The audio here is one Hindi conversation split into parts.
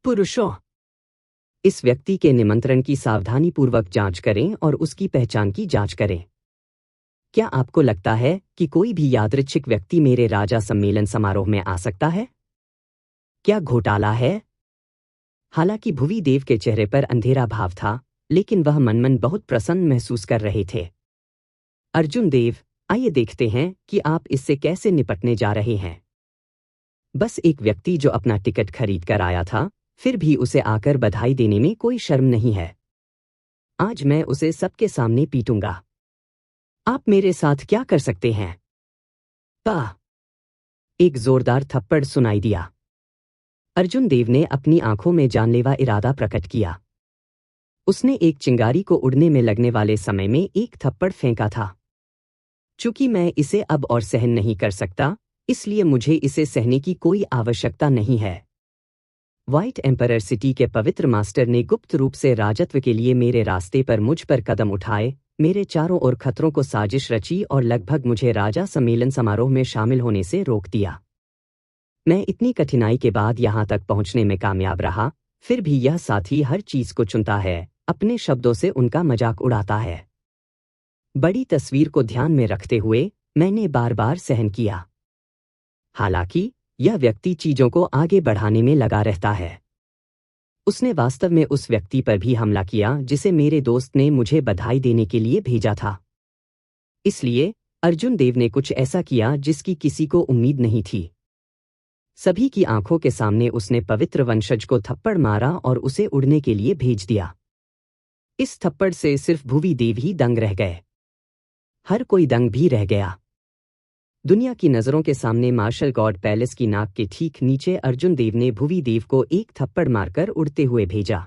पुरुषों, इस व्यक्ति के निमंत्रण की सावधानीपूर्वक जांच करें और उसकी पहचान की जांच करें। क्या आपको लगता है कि कोई भी यादृच्छिक व्यक्ति मेरे राजा सम्मेलन समारोह में आ सकता है? क्या घोटाला है? हालांकि भुवी देव के चेहरे पर अंधेरा भाव था, लेकिन वह मनमन बहुत प्रसन्न महसूस कर रहे थे। अर्जुन देव, आइए देखते हैं कि आप इससे कैसे निपटने जा रहे हैं। बस एक व्यक्ति जो अपना टिकट खरीद कर आया था, फिर भी उसे आकर बधाई देने में कोई शर्म नहीं है। आज मैं उसे सबके सामने पीटूंगा। आप मेरे साथ क्या कर सकते हैं? पा! एक जोरदार थप्पड़ सुनाई दिया। अर्जुन देव ने अपनी आंखों में जानलेवा इरादा प्रकट किया। उसने एक चिंगारी को उड़ने में लगने वाले समय में एक थप्पड़ फेंका था। चूंकि मैं इसे अब और सहन नहीं कर सकता, इसलिए मुझे इसे सहने की कोई आवश्यकता नहीं है। व्हाइट एम्परर सिटी के पवित्र मास्टर ने गुप्त रूप से राजत्व के लिए मेरे रास्ते पर मुझ पर कदम उठाए, मेरे चारों ओर खतरों को साजिश रची और लगभग मुझे राजा सम्मेलन समारोह में शामिल होने से रोक दिया। मैं इतनी कठिनाई के बाद यहाँ तक पहुँचने में कामयाब रहा, फिर भी यह साथी हर चीज को चुनता है, अपने शब्दों से उनका मजाक उड़ाता है। बड़ी तस्वीर को ध्यान में रखते हुए मैंने बार बार सहन किया। हालांकि यह व्यक्ति चीजों को आगे बढ़ाने में लगा रहता है। उसने वास्तव में उस व्यक्ति पर भी हमला किया जिसे मेरे दोस्त ने मुझे बधाई देने के लिए भेजा था। इसलिए अर्जुन देव ने कुछ ऐसा किया जिसकी किसी को उम्मीद नहीं थी। सभी की आंखों के सामने उसने पवित्र वंशज को थप्पड़ मारा और उसे उड़ने के लिए भेज दिया। इस थप्पड़ से सिर्फ भुवी देव ही दंग रह गए। हर कोई दंग भी रह गया। दुनिया की नजरों के सामने मार्शल गॉड पैलेस की नाक के ठीक नीचे अर्जुन देव ने भुवी देव को एक थप्पड़ मारकर उड़ते हुए भेजा।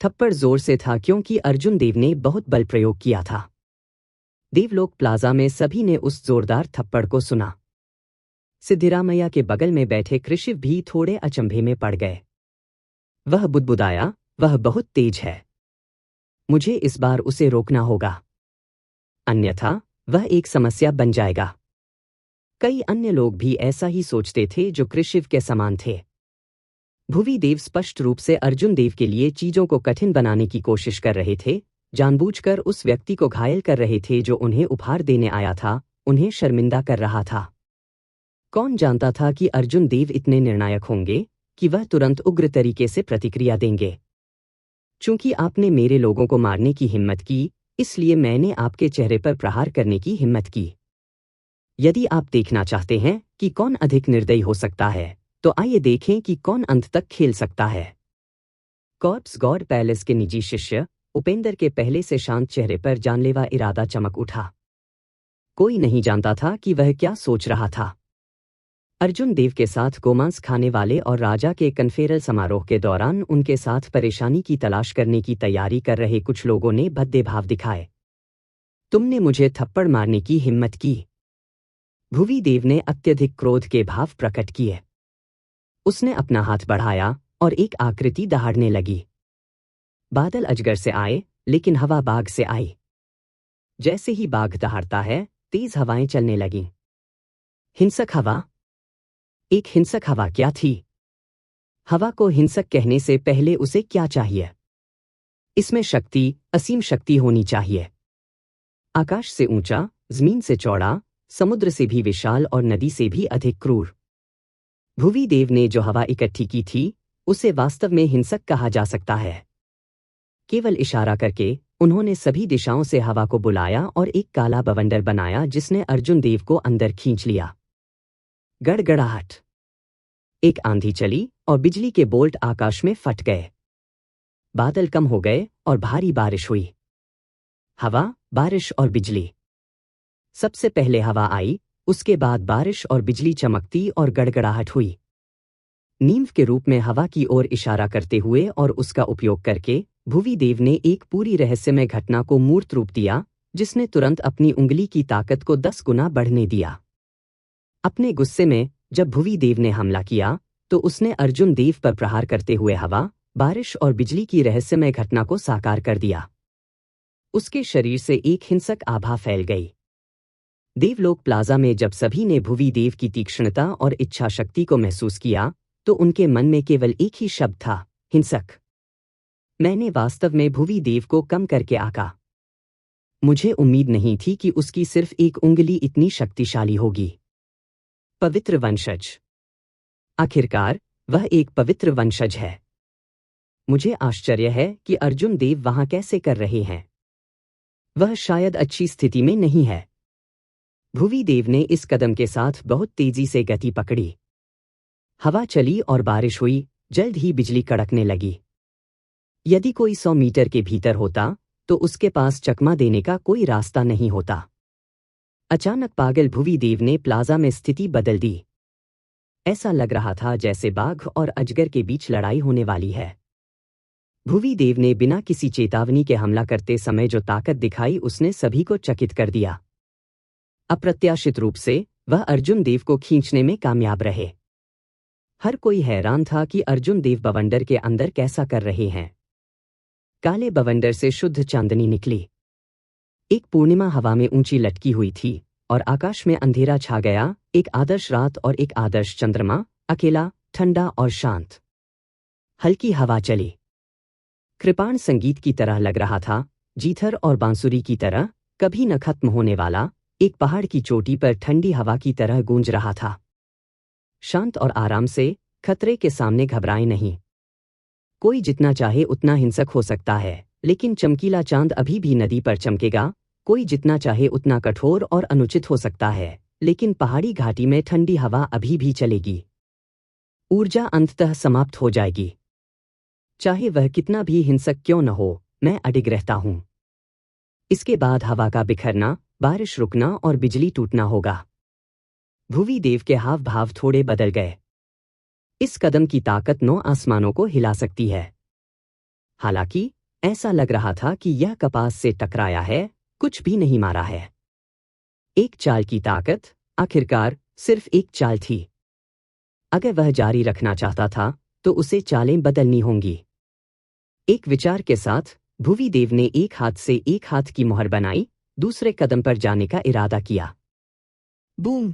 थप्पड़ जोर से था क्योंकि अर्जुन देव ने बहुत बल प्रयोग किया था। देवलोक प्लाजा में सभी ने उस जोरदार थप्पड़ को सुना। सिद्धिरामैया के बगल में बैठे कृषिव भी थोड़े अचंभे में पड़ गए। वह बुदबुदाया, वह बहुत तेज है। मुझे इस बार उसे रोकना होगा, अन्यथा वह एक समस्या बन जाएगा। कई अन्य लोग भी ऐसा ही सोचते थे जो कृषिव के समान थे। भुवी देव स्पष्ट रूप से अर्जुन देव के लिए चीजों को कठिन बनाने की कोशिश कर रहे थे, जानबूझकर उस व्यक्ति को घायल कर रहे थे जो उन्हें उपहार देने आया था, उन्हें शर्मिंदा कर रहा था। कौन जानता था कि अर्जुन देव इतने निर्णायक होंगे कि वह तुरंत उग्र तरीके से प्रतिक्रिया देंगे। चूंकि आपने मेरे लोगों को मारने की हिम्मत की, इसलिए मैंने आपके चेहरे पर प्रहार करने की हिम्मत की। यदि आप देखना चाहते हैं कि कौन अधिक निर्दयी हो सकता है, तो आइए देखें कि कौन अंत तक खेल सकता है। कॉर्प्स गॉड पैलेस के निजी शिष्य उपेंद्र के पहले से शांत चेहरे पर जानलेवा इरादा चमक उठा। कोई नहीं जानता था कि वह क्या सोच रहा था। अर्जुन देव के साथ गोमांस खाने वाले और राजा के कन्फेरल समारोह के दौरान उनके साथ परेशानी की तलाश करने की तैयारी कर रहे कुछ लोगों ने भद्दे भाव दिखाए। तुमने मुझे थप्पड़ मारने की हिम्मत की। भुवी देव ने अत्यधिक क्रोध के भाव प्रकट किए। उसने अपना हाथ बढ़ाया और एक आकृति दहाड़ने लगी। बादल अजगर से आए, लेकिन हवा बाघ से आई। जैसे ही बाघ दहाड़ता है, तेज हवाएं चलने लगीं। हिंसक हवा। एक हिंसक हवा क्या थी? हवा को हिंसक कहने से पहले उसे क्या चाहिए? इसमें शक्ति, असीम शक्ति होनी चाहिए। आकाश से ऊंचा, जमीन से चौड़ा, समुद्र से भी विशाल और नदी से भी अधिक क्रूर। भुवी देव ने जो हवा इकट्ठी की थी, उसे वास्तव में हिंसक कहा जा सकता है। केवल इशारा करके उन्होंने सभी दिशाओं से हवा को बुलाया और एक काला बवंडर बनाया जिसने अर्जुन देव को अंदर खींच लिया। गड़गड़ाहट। एक आंधी चली और बिजली के बोल्ट आकाश में फट गए। बादल कम हो गए और भारी बारिश हुई। हवा, बारिश और बिजली। सबसे पहले हवा आई, उसके बाद बारिश और बिजली चमकती और गड़गड़ाहट हुई। नींव के रूप में हवा की ओर इशारा करते हुए और उसका उपयोग करके भुवी देव ने एक पूरी रहस्यमय घटना को मूर्त रूप दिया, जिसने तुरंत अपनी उंगली की ताकत को 10 गुना बढ़ने दिया। अपने गुस्से में जब भुवी देव ने हमला किया, तो उसने अर्जुन देव पर प्रहार करते हुए हवा, बारिश और बिजली की रहस्यमय घटना को साकार कर दिया। उसके शरीर से एक हिंसक आभा फैल गई। देवलोक प्लाजा में जब सभी ने भुवी देव की तीक्ष्णता और इच्छा शक्ति को महसूस किया, तो उनके मन में केवल एक ही शब्द था, हिंसक। मैंने वास्तव में भुवी देव को कम करके आंका। मुझे उम्मीद नहीं थी कि उसकी सिर्फ एक उंगली इतनी शक्तिशाली होगी। पवित्र वंशज। आखिरकार वह एक पवित्र वंशज है। मुझे आश्चर्य है कि अर्जुन देव वहां कैसे कर रहे हैं। वह शायद अच्छी स्थिति में नहीं है। भुवी देव ने इस कदम के साथ बहुत तेजी से गति पकड़ी। हवा चली और बारिश हुई, जल्द ही बिजली कड़कने लगी। यदि कोई 100 मीटर के भीतर होता तो उसके पास चकमा देने का कोई रास्ता नहीं होता। अचानक पागल भुवी देव ने प्लाजा में स्थिति बदल दी। ऐसा लग रहा था जैसे बाघ और अजगर के बीच लड़ाई होने वाली है। भुवी देव ने बिना किसी चेतावनी के हमला करते समय जो ताकत दिखाई उसने सभी को चकित कर दिया। अप्रत्याशित रूप से वह अर्जुन देव को खींचने में कामयाब रहे। हर कोई हैरान था कि अर्जुन देव बवंडर के अंदर कैसा कर रहे हैं। काले बवंडर से शुद्ध चांदनी निकली। एक पूर्णिमा हवा में ऊंची लटकी हुई थी और आकाश में अंधेरा छा गया, एक आदर्श रात और एक आदर्श चंद्रमा, अकेला, ठंडा और शांत। हल्की हवा चली। कृपाण संगीत की तरह लग रहा था, जीथर और बांसुरी की तरह, कभी न खत्म होने वाला, एक पहाड़ की चोटी पर ठंडी हवा की तरह गूंज रहा था। शांत और आराम से, खतरे के सामने घबराए नहीं। कोई जितना चाहे उतना हिंसक हो सकता है, लेकिन चमकीला चांद अभी भी नदी पर चमकेगा। कोई जितना चाहे उतना कठोर और अनुचित हो सकता है, लेकिन पहाड़ी घाटी में ठंडी हवा अभी भी चलेगी। ऊर्जा अंततः समाप्त हो जाएगी। चाहे वह कितना भी हिंसक क्यों न हो, मैं अडिग रहता हूं। इसके बाद हवा का बिखरना, बारिश रुकना और बिजली टूटना होगा। भुवी देव के हाव भाव थोड़े बदल गए। इस कदम की ताकत 9 आसमानों को हिला सकती है। हालांकि ऐसा लग रहा था कि यह कपास से टकराया है, कुछ भी नहीं मारा है। एक चाल की ताकत, आखिरकार सिर्फ एक चाल थी। अगर वह जारी रखना चाहता था तो उसे चालें बदलनी होंगी। एक विचार के साथ भुवी देव ने एक हाथ से एक हाथ की मुहर बनाई, दूसरे कदम पर जाने का इरादा किया। बूम!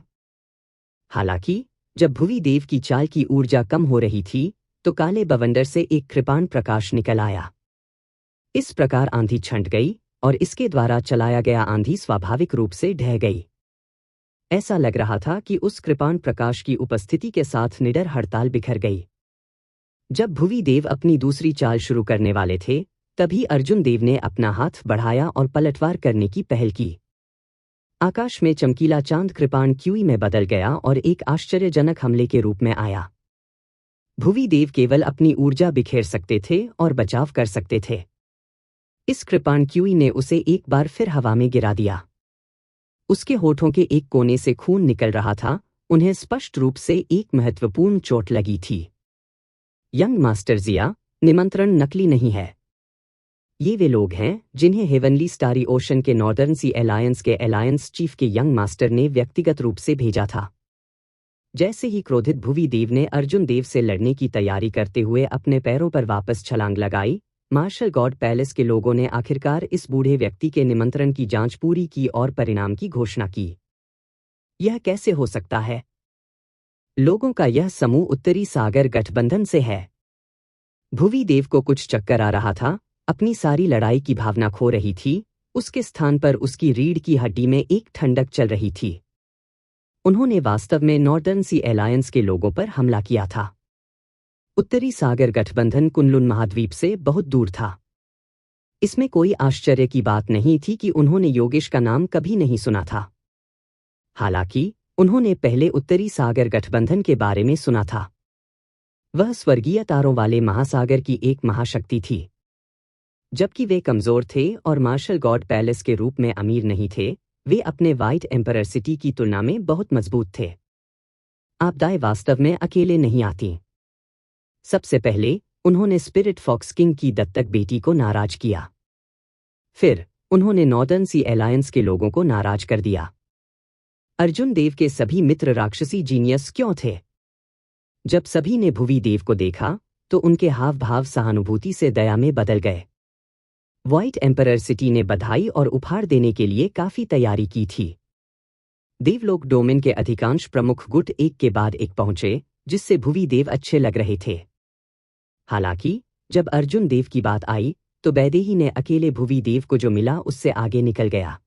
हालांकि जब भुवी देव की चाल की ऊर्जा कम हो रही थी तो काले बवंडर से एक कृपाण प्रकाश निकल आया। इस प्रकार आंधी छंट गई और इसके द्वारा चलाया गया आंधी स्वाभाविक रूप से ढह गई। ऐसा लग रहा था कि उस कृपाण प्रकाश की उपस्थिति के साथ निडर हड़ताल बिखर गई। जब भुवी देव अपनी दूसरी चाल शुरू करने वाले थे, तभी अर्जुन देव ने अपना हाथ बढ़ाया और पलटवार करने की पहल की। आकाश में चमकीला चांद कृपाण क्यूई में बदल गया और एक आश्चर्यजनक हमले के रूप में आया। भुवी देव केवल अपनी ऊर्जा बिखेर सकते थे और बचाव कर सकते थे। इस कृपाण क्यूई ने उसे एक बार फिर हवा में गिरा दिया। उसके होठों के एक कोने से खून निकल रहा था, उन्हें स्पष्ट रूप से एक महत्वपूर्ण चोट लगी थी। यंग मास्टर जिया, निमंत्रण नकली नहीं है। ये वे लोग हैं जिन्हें हेवनली स्टारी ओशन के नॉर्दर्न सी अलायंस के अलायंस चीफ के यंग मास्टर ने व्यक्तिगत रूप से भेजा था। जैसे ही क्रोधित भुवी देव ने अर्जुन देव से लड़ने की तैयारी करते हुए अपने पैरों पर वापस छलांग लगाई, मार्शल गॉड पैलेस के लोगों ने आखिरकार इस बूढ़े व्यक्ति के निमंत्रण की जांच पूरी की और परिणाम की घोषणा की। यह कैसे हो सकता है? लोगों का यह समूह उत्तरी सागर गठबंधन से है। भुवी देव को कुछ चक्कर आ रहा था, अपनी सारी लड़ाई की भावना खो रही थी, उसके स्थान पर उसकी रीढ़ की हड्डी में एक ठंडक चल रही थी। उन्होंने वास्तव में नॉर्दर्न सी अलायंस के लोगों पर हमला किया था। उत्तरी सागर गठबंधन कुनलुन महाद्वीप से बहुत दूर था। इसमें कोई आश्चर्य की बात नहीं थी कि उन्होंने योगेश का नाम कभी नहीं सुना था। हालांकि उन्होंने पहले उत्तरी सागर गठबंधन के बारे में सुना था। वह स्वर्गीय तारों वाले महासागर की एक महाशक्ति थी। जबकि वे कमजोर थे और मार्शल गॉड पैलेस के रूप में अमीर नहीं थे, वे अपने व्हाइट एम्परर सिटी की तुलना में बहुत मजबूत थे। आपदाएं वास्तव में अकेले नहीं आती। सबसे पहले उन्होंने स्पिरिट फॉक्स किंग की दत्तक बेटी को नाराज किया। फिर उन्होंने नॉर्दर्न सी अलायंस के लोगों को नाराज कर दिया। अर्जुन देव के सभी मित्र राक्षसी जीनियस क्यों थे? जब सभी ने भुवी देव को देखा तो उनके हाव भाव सहानुभूति से दया में बदल गए। व्हाइट एम्परर सिटी ने बधाई और उपहार देने के लिए काफी तैयारी की थी। देवलोक डोमेन के अधिकांश प्रमुख गुट एक के बाद एक पहुंचे, जिससे भुवी देव अच्छे लग रहे थे। हालांकि जब अर्जुन देव की बात आई तो वैदेही ने अकेले भुवी देव को जो मिला उससे आगे निकल गया।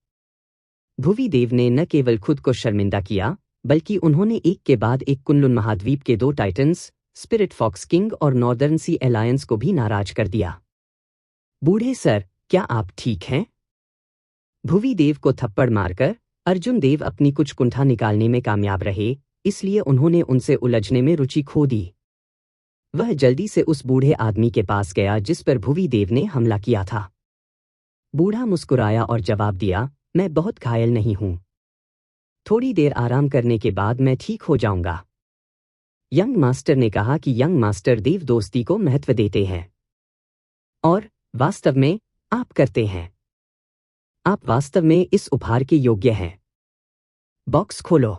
भुवी देव ने न केवल खुद को शर्मिंदा किया बल्कि उन्होंने एक के बाद एक कुनलुन महाद्वीप के 2 टाइटन्स स्पिरिट फॉक्स किंग और नॉर्दर्न सी अलायंस को भी नाराज कर दिया। बूढ़े सर, क्या आप ठीक हैं? भुवी देव को थप्पड़ मारकर अर्जुन देव अपनी कुछ कुंठा निकालने में कामयाब रहे, इसलिए उन्होंने उनसे उलझने में रुचि खो दी। वह जल्दी से उस बूढ़े आदमी के पास गया जिस पर भुवी देव ने हमला किया था। बूढ़ा मुस्कुराया और जवाब दिया, मैं बहुत घायल नहीं हूं। थोड़ी देर आराम करने के बाद मैं ठीक हो जाऊंगा। यंग मास्टर ने कहा कि यंग मास्टर देव दोस्ती को महत्व देते हैं। और वास्तव में आप करते हैं। आप वास्तव में इस उपहार के योग्य हैं। बॉक्स खोलो।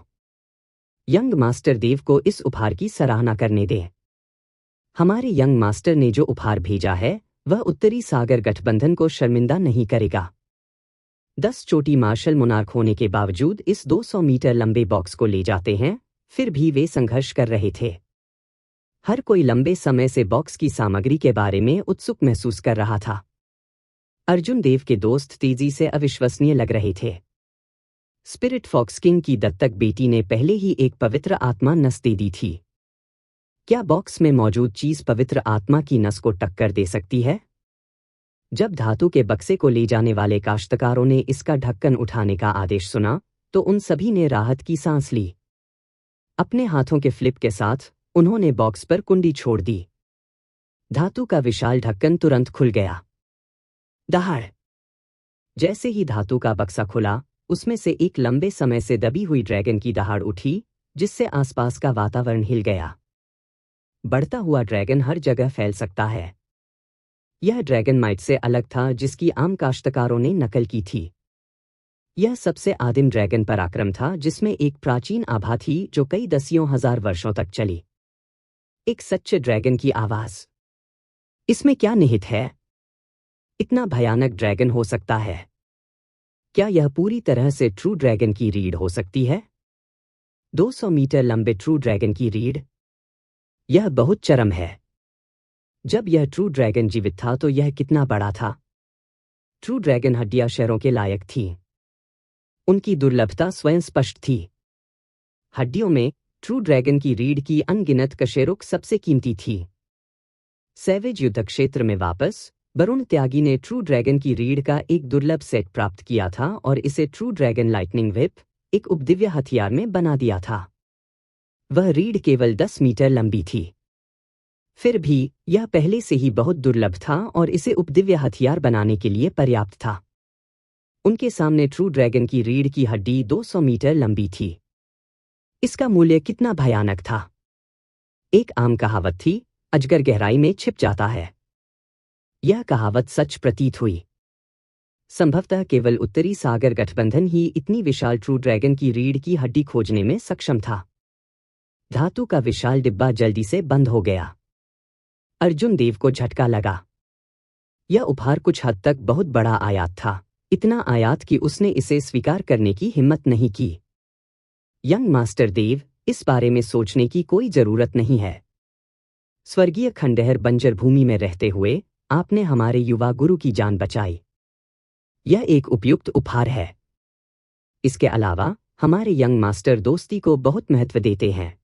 यंग मास्टर देव को इस उपहार की सराहना करने दें। हमारे यंग मास्टर ने जो उपहार भेजा है वह उत्तरी सागर गठबंधन को शर्मिंदा नहीं करेगा। 10 चोटी मार्शल मोनार्क होने के बावजूद इस 200 मीटर लंबे बॉक्स को ले जाते हैं, फिर भी वे संघर्ष कर रहे थे। हर कोई लंबे समय से बॉक्स की सामग्री के बारे में उत्सुक महसूस कर रहा था। अर्जुन देव के दोस्त तेजी से अविश्वसनीय लग रहे थे। स्पिरिट फॉक्स किंग की दत्तक बेटी ने पहले ही एक पवित्र आत्मा नस दे दी थी। क्या बॉक्स में मौजूद चीज पवित्र आत्मा की नस को टक्कर दे सकती है? जब धातु के बक्से को ले जाने वाले काश्तकारों ने इसका ढक्कन उठाने का आदेश सुना तो उन सभी ने राहत की सांस ली। अपने हाथों के फ्लिप के साथ उन्होंने बॉक्स पर कुंडी छोड़ दी। धातु का विशाल ढक्कन तुरंत खुल गया। दहाड़! जैसे ही धातु का बक्सा खुला, उसमें से एक लंबे समय से दबी हुई ड्रैगन की दहाड़ उठी, जिससे आसपास का वातावरण हिल गया। बढ़ता हुआ ड्रैगन हर जगह फैल सकता है। यह ड्रैगन माइट से अलग था जिसकी आम काश्तकारों ने नकल की थी। यह सबसे आदिम ड्रैगन पराक्रम था जिसमें एक प्राचीन आभा थी जो कई दसियों हजार वर्षों तक चली। एक सच्चे ड्रैगन की आवाज। इसमें क्या निहित है? इतना भयानक ड्रैगन हो सकता है? क्या यह पूरी तरह से ट्रू ड्रैगन की रीढ़ हो सकती है? 200 मीटर लंबे ट्रू ड्रैगन की रीढ़? यह बहुत चरम है। जब यह ट्रू ड्रैगन जीवित था तो यह कितना बड़ा था? ट्रू ड्रैगन हड्डियां शेरों के लायक थीं। उनकी दुर्लभता स्वयं स्पष्ट थी। हड्डियों में ट्रू ड्रैगन की रीढ़ की अनगिनत कशेरुक सबसे कीमती थी। सैवेज युद्ध क्षेत्र में वापस वरुण त्यागी ने ट्रू ड्रैगन की रीढ़ का एक दुर्लभ सेट प्राप्त किया था और इसे ट्रू ड्रैगन लाइटनिंग व्हिप, एक उपदिव्य हथियार में बना दिया था। वह रीढ़ केवल 10 मीटर लंबी थी। फिर भी यह पहले से ही बहुत दुर्लभ था और इसे उपदिव्य हथियार बनाने के लिए पर्याप्त था। उनके सामने ट्रू ड्रैगन की रीढ़ की हड्डी 200 मीटर लंबी थी। इसका मूल्य कितना भयानक था? एक आम कहावत थी, अजगर गहराई में छिप जाता है। यह कहावत सच प्रतीत हुई। संभवतः केवल उत्तरी सागर गठबंधन ही इतनी विशाल ट्रू ड्रैगन की रीढ़ की हड्डी खोजने में सक्षम था। धातु का विशाल डिब्बा जल्दी से बंद हो गया। अर्जुन देव को झटका लगा। यह उपहार कुछ हद तक बहुत बड़ा आयात था, इतना आयात कि उसने इसे स्वीकार करने की हिम्मत नहीं की। यंग मास्टर देव, इस बारे में सोचने की कोई जरूरत नहीं है। स्वर्गीय खंडहर बंजर भूमि में रहते हुए आपने हमारे युवा गुरु की जान बचाई। यह एक उपयुक्त उपहार है। इसके अलावा हमारे यंग मास्टर दोस्ती को बहुत महत्व देते हैं।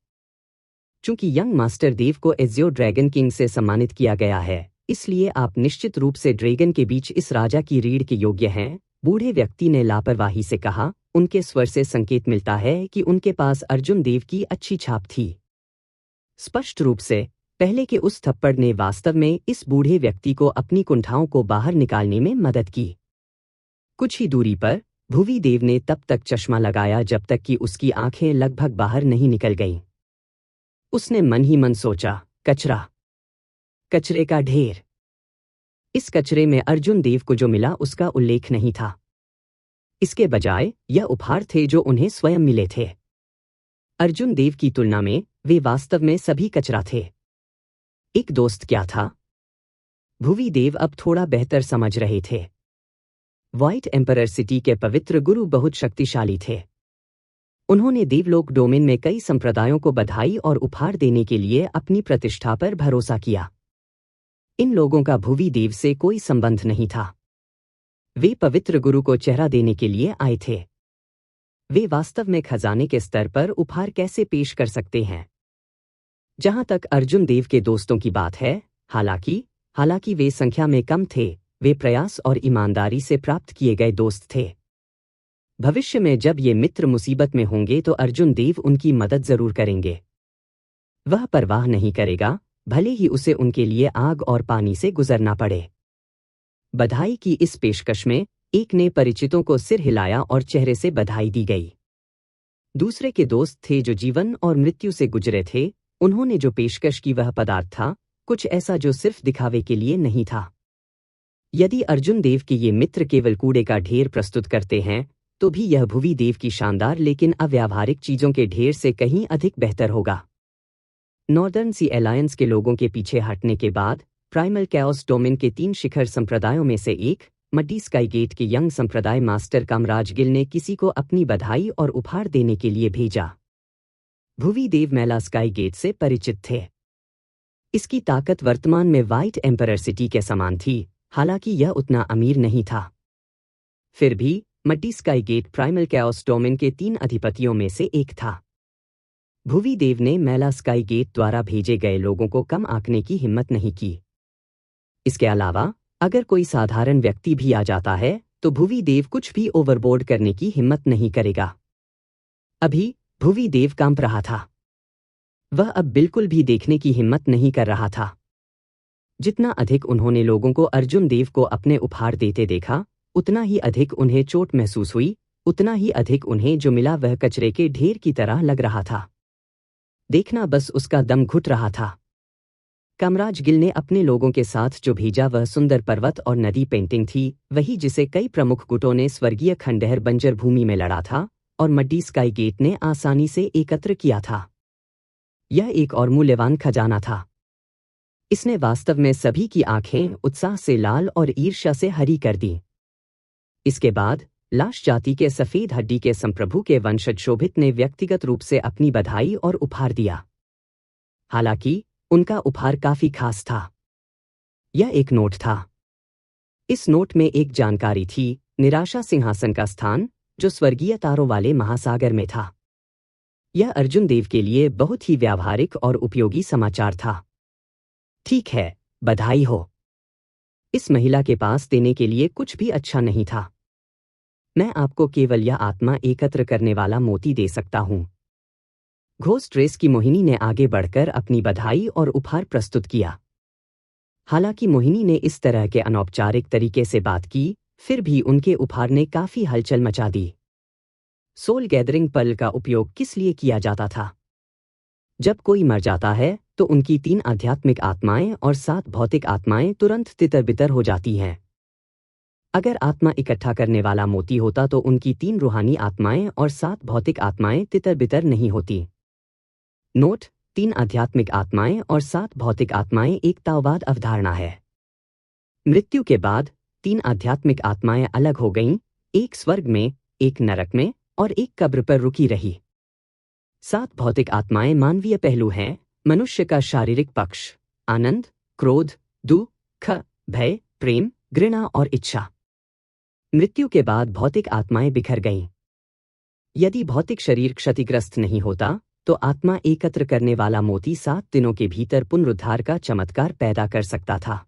चूंकि यंग मास्टर देव को एज्योर ड्रैगन किंग से सम्मानित किया गया है, इसलिए आप निश्चित रूप से ड्रैगन के बीच इस राजा की रीढ़ के योग्य हैं। बूढ़े व्यक्ति ने लापरवाही से कहा। उनके स्वर से संकेत मिलता है कि उनके पास अर्जुन देव की अच्छी छाप थी। स्पष्ट रूप से पहले के उस थप्पड़ ने वास्तव में इस बूढ़े व्यक्ति को अपनी कुंठाओं को बाहर निकालने में मदद की। कुछ ही दूरी पर भुवी देव ने तब तक चश्मा लगाया जब तक कि उसकी आंखें लगभग बाहर नहीं निकल गईं। उसने मन ही मन सोचा, कचरा, कचरे का ढेर। इस कचरे में अर्जुन देव को जो मिला उसका उल्लेख नहीं था। इसके बजाय यह उपहार थे जो उन्हें स्वयं मिले थे। अर्जुन देव की तुलना में वे वास्तव में सभी कचरा थे। एक दोस्त क्या था? भुवी देव अब थोड़ा बेहतर समझ रहे थे। व्हाइट एम्परर सिटी के पवित्र गुरु बहुत शक्तिशाली थे। उन्होंने देवलोक डोमेन में कई संप्रदायों को बधाई और उपहार देने के लिए अपनी प्रतिष्ठा पर भरोसा किया। इन लोगों का भुवि देव से कोई संबंध नहीं था। वे पवित्र गुरु को चेहरा देने के लिए आए थे। वे वास्तव में खजाने के स्तर पर उपहार कैसे पेश कर सकते हैं? जहां तक अर्जुन देव के दोस्तों की बात है, हालांकि वे संख्या में कम थे, वे प्रयास और ईमानदारी से प्राप्त किए गए दोस्त थे। भविष्य में जब ये मित्र मुसीबत में होंगे तो अर्जुन देव उनकी मदद जरूर करेंगे। वह परवाह नहीं करेगा, भले ही उसे उनके लिए आग और पानी से गुजरना पड़े। बधाई की इस पेशकश में एक ने परिचितों को सिर हिलाया और चेहरे से बधाई दी गई। दूसरे के दोस्त थे जो जीवन और मृत्यु से गुजरे थे। उन्होंने जो पेशकश की वह पदार्थ था, कुछ ऐसा जो सिर्फ दिखावे के लिए नहीं था। यदि अर्जुन देव के ये मित्र केवल कूड़े का ढेर प्रस्तुत करते हैं, तो भी यह भुवि देव की शानदार लेकिन अव्यावहारिक चीजों के ढेर से कहीं अधिक बेहतर होगा। नॉर्दर्न सी अलायंस के लोगों के पीछे हटने के बाद प्राइमल कैओस डोमेन के 3 शिखर संप्रदायों में से एक, मड्डी स्काई गेट के यंग संप्रदाय मास्टर कामराज गिल ने किसी को अपनी बधाई और उपहार देने के लिए भेजा। भुवि देव मैला स्काई गेट से परिचित थे। इसकी ताकत वर्तमान में व्हाइट एम्परर सिटी के समान थी, हालांकि यह उतना अमीर नहीं था। फिर भी Muddy Sky Gate Primal Chaos Domain के 3 अधिपतियों में से एक था। भुवि देव ने मैला स्काई गेट द्वारा भेजे गए लोगों को कम आंकने की हिम्मत नहीं की। इसके अलावा अगर कोई साधारण व्यक्ति भी आ जाता है तो भुवि देव कुछ भी ओवरबोर्ड करने की हिम्मत नहीं करेगा। अभी भुवि देव कांप रहा था। वह अब बिल्कुल भी देखने की हिम्मत नहीं कर रहा था। जितना अधिक उन्होंने लोगों को अर्जुन देव को अपने उपहार देते देखा, उतना ही अधिक उन्हें चोट महसूस हुई, उतना ही अधिक उन्हें जो मिला वह कचरे के ढेर की तरह लग रहा था। देखना बस उसका दम घुट रहा था। कामराज गिल ने अपने लोगों के साथ जो भेजा वह सुंदर पर्वत और नदी पेंटिंग थी, वही जिसे कई प्रमुख गुटों ने स्वर्गीय खंडहर बंजर भूमि में लड़ा था और मड्डी स्काई गेट ने आसानी से एकत्र किया था। यह एक और मूल्यवान खजाना था। इसने वास्तव में सभी की आंखें उत्साह से लाल और ईर्ष्या से हरी कर दी। इसके बाद लाश जाति के सफेद हड्डी के संप्रभु के वंशज शोभित ने व्यक्तिगत रूप से अपनी बधाई और उपहार दिया। हालांकि उनका उपहार काफी खास था। यह एक नोट था। इस नोट में एक जानकारी थी, निराशा सिंहासन का स्थान, जो स्वर्गीय तारों वाले महासागर में था। यह अर्जुन देव के लिए बहुत ही व्यावहारिक और उपयोगी समाचार था। ठीक है, बधाई हो। इस महिला के पास देने के लिए कुछ भी अच्छा नहीं था। मैं आपको केवल यह आत्मा एकत्र करने वाला मोती दे सकता हूं। घोस्ट रेस की मोहिनी ने आगे बढ़कर अपनी बधाई और उपहार प्रस्तुत किया। हालांकि मोहिनी ने इस तरह के अनौपचारिक तरीके से बात की, फिर भी उनके उपहार ने काफी हलचल मचा दी। सोल गैदरिंग पर्ल का उपयोग किस लिए किया जाता था? जब कोई मर जाता है तो उनकी 3 आध्यात्मिक आत्माएं और 7 भौतिक आत्माएं तुरंत तितर-बितर हो जाती हैं। अगर आत्मा इकट्ठा करने वाला मोती होता तो उनकी 3 रूहानी आत्माएं और 7 भौतिक आत्माएं तितर-बितर नहीं होती। नोट: 3 आध्यात्मिक आत्माएं और 7 भौतिक आत्माएं एक ताओवाद अवधारणा है। मृत्यु के बाद 3 आध्यात्मिक आत्माएं अलग हो गईं, एक स्वर्ग में, एक नरक में और एक कब्र पर रुकी रही। 7 भौतिक आत्माएं मानवीय पहलू हैं, मनुष्य का शारीरिक पक्ष, आनंद, क्रोध, दुख, भय, प्रेम, घृणा और इच्छा। मृत्यु के बाद भौतिक आत्माएं बिखर गईं। यदि भौतिक शरीर क्षतिग्रस्त नहीं होता तो आत्मा एकत्र करने वाला मोती 7 दिनों के भीतर पुनरुद्धार का चमत्कार पैदा कर सकता था।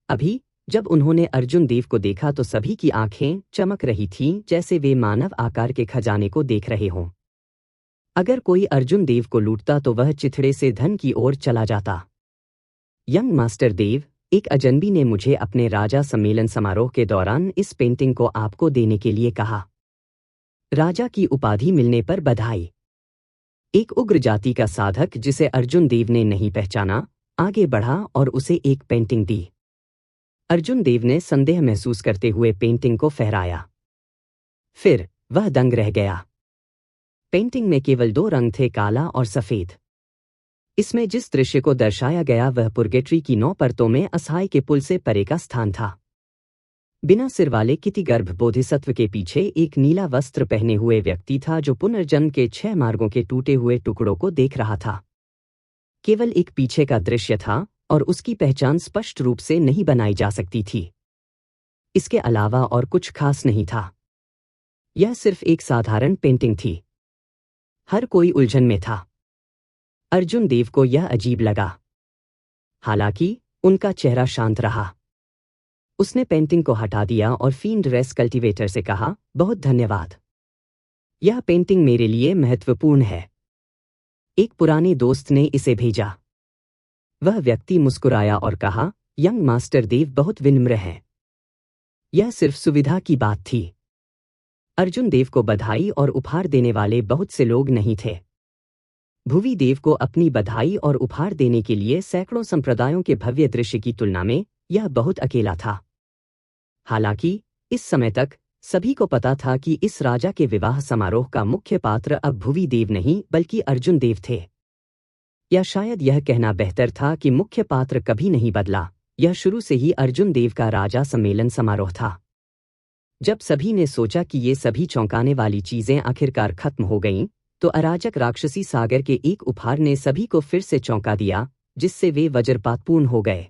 अभी जब उन्होंने अर्जुन देव को देखा तो सभी की आंखें चमक रही थीं, जैसे वे मानव आकार के खजाने को देख रहे हों। अगर कोई अर्जुन देव को लूटता तो वह चिथड़े से धन की ओर चला जाता। यंग मास्टर देव, एक अजनबी ने मुझे अपने राजा सम्मेलन समारोह के दौरान इस पेंटिंग को आपको देने के लिए कहा। राजा की उपाधि मिलने पर बधाई। एक उग्र जाति का साधक जिसे अर्जुन देव ने नहीं पहचाना, आगे बढ़ा और उसे एक पेंटिंग दी। अर्जुन देव ने संदेह महसूस करते हुए पेंटिंग को फहराया। फिर वह दंग रह गया। पेंटिंग में केवल 2 रंग थे, काला और सफेद। इसमें जिस दृश्य को दर्शाया गया वह पुर्गेटरी की 9 परतों में असहाय के पुल से परे का स्थान था। बिना सिर वाले कितिगर्भ बोधिसत्व के पीछे एक नीला वस्त्र पहने हुए व्यक्ति था जो पुनर्जन्म के 6 मार्गों के टूटे हुए टुकड़ों को देख रहा था। केवल एक पीछे का दृश्य था और उसकी पहचान स्पष्ट रूप से नहीं बनाई जा सकती थी। इसके अलावा और कुछ खास नहीं था। यह सिर्फ एक साधारण पेंटिंग थी। हर कोई उलझन में था। अर्जुन देव को यह अजीब लगा। हालांकि उनका चेहरा शांत रहा। उसने पेंटिंग को हटा दिया और फील्ड रेस कल्टीवेटर से कहा, बहुत धन्यवाद। यह पेंटिंग मेरे लिए महत्वपूर्ण है। एक पुराने दोस्त ने इसे भेजा। वह व्यक्ति मुस्कुराया और कहा, यंग मास्टर देव बहुत विनम्र हैं। यह सिर्फ सुविधा की बात थी। अर्जुन देव को बधाई और उपहार देने वाले बहुत से लोग नहीं थे। भुवी देव को अपनी बधाई और उपहार देने के लिए सैकड़ों संप्रदायों के भव्य दृश्य की तुलना में यह बहुत अकेला था। हालांकि इस समय तक सभी को पता था कि इस राजा के विवाह समारोह का मुख्य पात्र अब भुवी देव नहीं बल्कि अर्जुन देव थे। या शायद यह कहना बेहतर था कि मुख्य पात्र कभी नहीं बदला। यह शुरू से ही अर्जुन देव का राजा सम्मेलन समारोह था। जब सभी ने सोचा कि ये सभी चौंकाने वाली चीजें आखिरकार खत्म हो गईं, तो अराजक राक्षसी सागर के एक उपहार ने सभी को फिर से चौंका दिया, जिससे वे वज्रपातपूर्ण हो गए।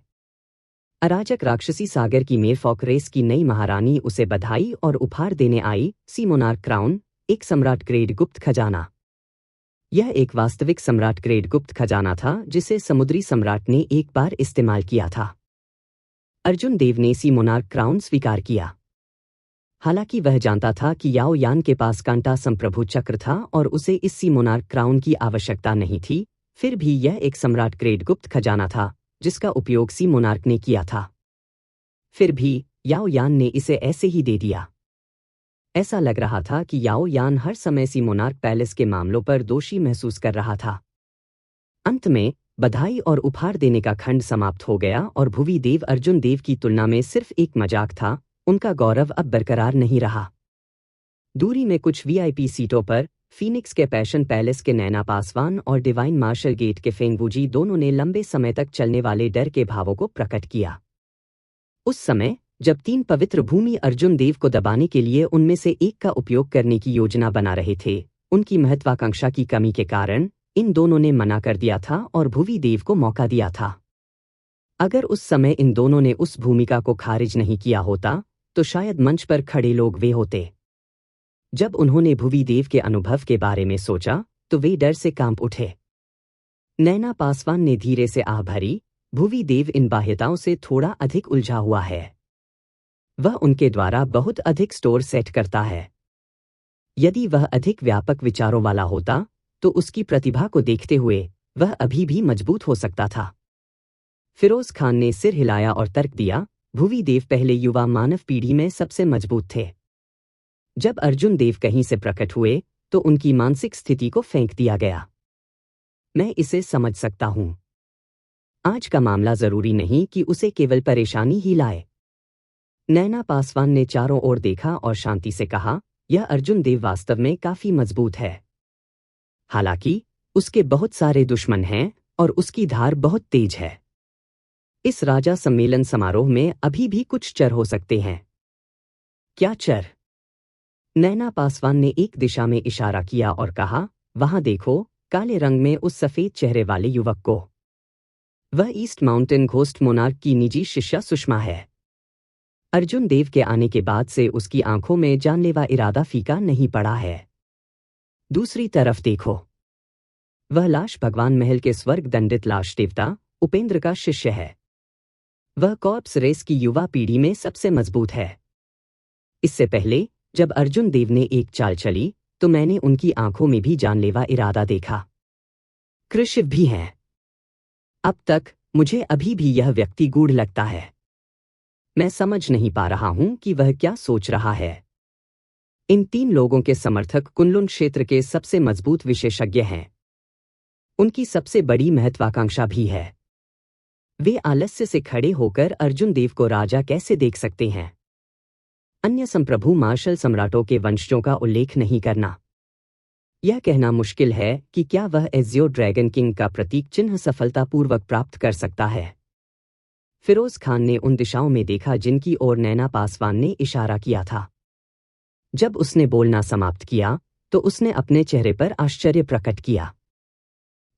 अराजक राक्षसी सागर की मेरफॉक रेस की नई महारानी उसे बधाई और उपहार देने आई। सी मोनार्क क्राउन, एक सम्राट ग्रेड गुप्त खजाना। यह एक वास्तविक सम्राट ग्रेड गुप्त खजाना था जिसे समुद्री सम्राट ने एक बार इस्तेमाल किया था। अर्जुन देव ने सी मोनार्क क्राउन स्वीकार किया। हालांकि वह जानता था कि याओ यान के पास कांटा संप्रभु चक्र था और उसे इस सी मोनार्क क्राउन की आवश्यकता नहीं थी, फिर भी यह एक सम्राट ग्रेड गुप्त खजाना था जिसका उपयोग सी मोनार्क ने किया था। फिर भी याओ यान ने इसे ऐसे ही दे दिया। ऐसा लग रहा था कि याओ यान हर समय सी मोनार्क पैलेस के मामलों पर दोषी महसूस कर रहा था। अंत में बधाई और उपहार देने का खंड समाप्त हो गया और भुवी देव अर्जुन देव की तुलना में सिर्फ एक मजाक था। उनका गौरव अब बरकरार नहीं रहा। दूरी में कुछ वीआईपी सीटों पर फीनिक्स के पैशन पैलेस के नैना पासवान और डिवाइन मार्शल गेट के फेंगवूजी दोनों ने लंबे समय तक चलने वाले डर के भावों को प्रकट किया। उस समय जब 3 पवित्र भूमि अर्जुन देव को दबाने के लिए उनमें से एक का उपयोग करने की योजना बना रहे थे, उनकी महत्वाकांक्षा की कमी के कारण इन दोनों ने मना कर दिया था और भुवी देव को मौका दिया था। अगर उस समय इन दोनों ने उस भूमिका को खारिज नहीं किया होता तो शायद मंच पर खड़े लोग वे होते। जब उन्होंने भुवी देव के अनुभव के बारे में सोचा तो वे डर से कांप उठे। नैना पासवान ने धीरे से आह भरी, भुवी देव इन बाह्यताओं से थोड़ा अधिक उलझा हुआ है। वह उनके द्वारा बहुत अधिक स्टोर सेट करता है। यदि वह अधिक व्यापक विचारों वाला होता तो उसकी प्रतिभा को देखते हुए वह अभी भी मजबूत हो सकता था। फिरोज खान ने सिर हिलाया और तर्क दिया, भुवी देव पहले युवा मानव पीढ़ी में सबसे मजबूत थे। जब अर्जुन देव कहीं से प्रकट हुए तो उनकी मानसिक स्थिति को फेंक दिया गया। मैं इसे समझ सकता हूं। आज का मामला जरूरी नहीं कि उसे केवल परेशानी ही लाए। नैना पासवान ने चारों ओर देखा और शांति से कहा, यह अर्जुन देव वास्तव में काफी मजबूत है। हालांकि उसके बहुत सारे दुश्मन हैं और उसकी धार बहुत तेज है। इस राजा सम्मेलन समारोह में अभी भी कुछ चर हो सकते हैं। क्या चर? नैना पासवान ने एक दिशा में इशारा किया और कहा, वहां देखो, काले रंग में उस सफेद चेहरे वाले युवक को। वह ईस्ट माउंटेन घोस्ट मोनार्क की निजी शिष्या सुषमा है। अर्जुन देव के आने के बाद से उसकी आंखों में जानलेवा इरादा फीका नहीं पड़ा है। दूसरी तरफ देखो, वह लाश भगवान महल के स्वर्ग दंडित लाश देवता उपेंद्र का शिष्य है। वह कॉर्प्स रेस की युवा पीढ़ी में सबसे मजबूत है। इससे पहले जब अर्जुन देव ने एक चाल चली तो मैंने उनकी आंखों में भी जानलेवा इरादा देखा। कृषिव भी हैं। अब तक मुझे अभी भी यह व्यक्ति गूढ़ लगता है। मैं समझ नहीं पा रहा हूं कि वह क्या सोच रहा है। इन 3 लोगों के समर्थक कुनलुन क्षेत्र के सबसे मजबूत विशेषज्ञ हैं। उनकी सबसे बड़ी महत्वाकांक्षा भी है। वे आलस्य से खड़े होकर अर्जुन देव को राजा कैसे देख सकते हैं। अन्य संप्रभु मार्शल सम्राटों के वंशजों का उल्लेख नहीं करना। यह कहना मुश्किल है कि क्या वह एजियो ड्रैगन किंग का प्रतीक चिन्ह सफलतापूर्वक प्राप्त कर सकता है। फिरोज खान ने उन दिशाओं में देखा जिनकी ओर नैना पासवान ने इशारा किया था। जब उसने बोलना समाप्त किया तो उसने अपने चेहरे पर आश्चर्य प्रकट किया।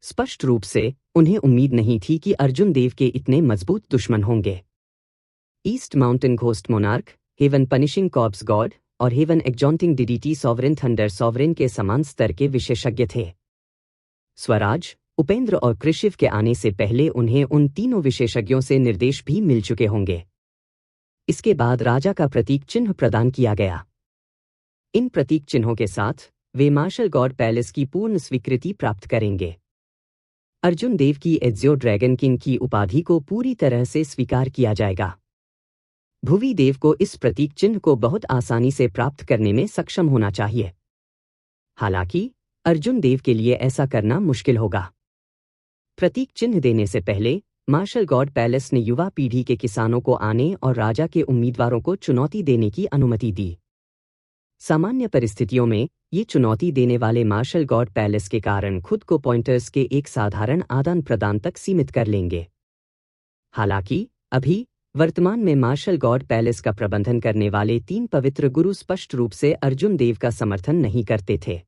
स्पष्ट रूप से उन्हें उम्मीद नहीं थी कि अर्जुन देव के इतने मजबूत दुश्मन होंगे। East mountain ghost monarch, heaven punishing corps god और हेवन एक्जॉन्टिंग डीडीटी सॉवरेन थंडर सॉवरेन के समान स्तर के विशेषज्ञ थे। स्वराज, उपेंद्र और कृषिव के आने से पहले उन्हें उन तीनों विशेषज्ञों से निर्देश भी मिल चुके होंगे। इसके बाद राजा का प्रतीक चिन्ह प्रदान किया गया। इन प्रतीक चिन्हों के साथ वे मार्शल गॉड पैलेस की पूर्ण स्वीकृति प्राप्त करेंगे। अर्जुन देव की एज़्योर ड्रैगन किंग की उपाधि को पूरी तरह से स्वीकार किया जाएगा। भुवी देव को इस प्रतीक चिन्ह को बहुत आसानी से प्राप्त करने में सक्षम होना चाहिए। हालांकि अर्जुन देव के लिए ऐसा करना मुश्किल होगा। प्रतीक चिन्ह देने से पहले मार्शल गॉड पैलेस ने युवा पीढ़ी के किसानों को आने और राजा के उम्मीदवारों को चुनौती देने की अनुमति दी। सामान्य परिस्थितियों में ये चुनौती देने वाले मार्शल गॉड पैलेस के कारण खुद को पॉइंटर्स के एक साधारण आदान प्रदान तक सीमित कर लेंगे। हालांकि अभी वर्तमान में मार्शल गॉड पैलेस का प्रबंधन करने वाले 3 पवित्र गुरु स्पष्ट रूप से अर्जुन देव का समर्थन नहीं करते थे।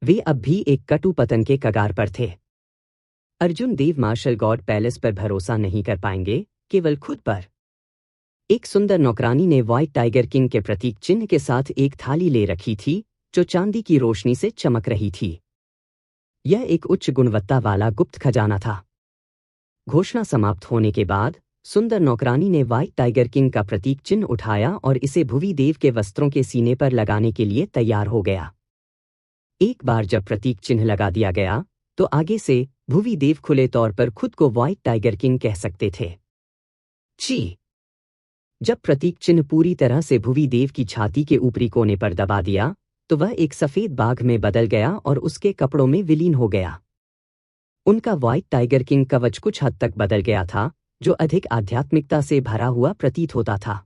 वे अब भी एक कटु पतन के कगार पर थे। अर्जुन देव मार्शल गॉड पैलेस पर भरोसा नहीं कर पाएंगे, केवल खुद पर। एक सुंदर नौकरानी ने व्हाइट टाइगर किंग के प्रतीक चिन्ह के साथ एक थाली ले रखी थी जो चांदी की रोशनी से चमक रही थी। यह एक उच्च गुणवत्ता वाला गुप्त खजाना था। घोषणा समाप्त होने के बाद सुंदर नौकरानी ने व्हाइट टाइगर किंग का प्रतीक चिन्ह उठाया और इसे भुवी देव के वस्त्रों के सीने पर लगाने के लिए तैयार हो गया। एक बार जब प्रतीक चिन्ह लगा दिया गया तो आगे से भुवी देव खुले तौर पर खुद को व्हाइट टाइगर किंग कह सकते थे। जब प्रतीक चिन्ह पूरी तरह से भुवी देव की छाती के ऊपरी कोने पर दबा दिया तो वह एक सफेद बाघ में बदल गया और उसके कपड़ों में विलीन हो गया। उनका व्हाइट टाइगर किंग कवच कुछ हद तक बदल गया था, जो अधिक आध्यात्मिकता से भरा हुआ प्रतीत होता था।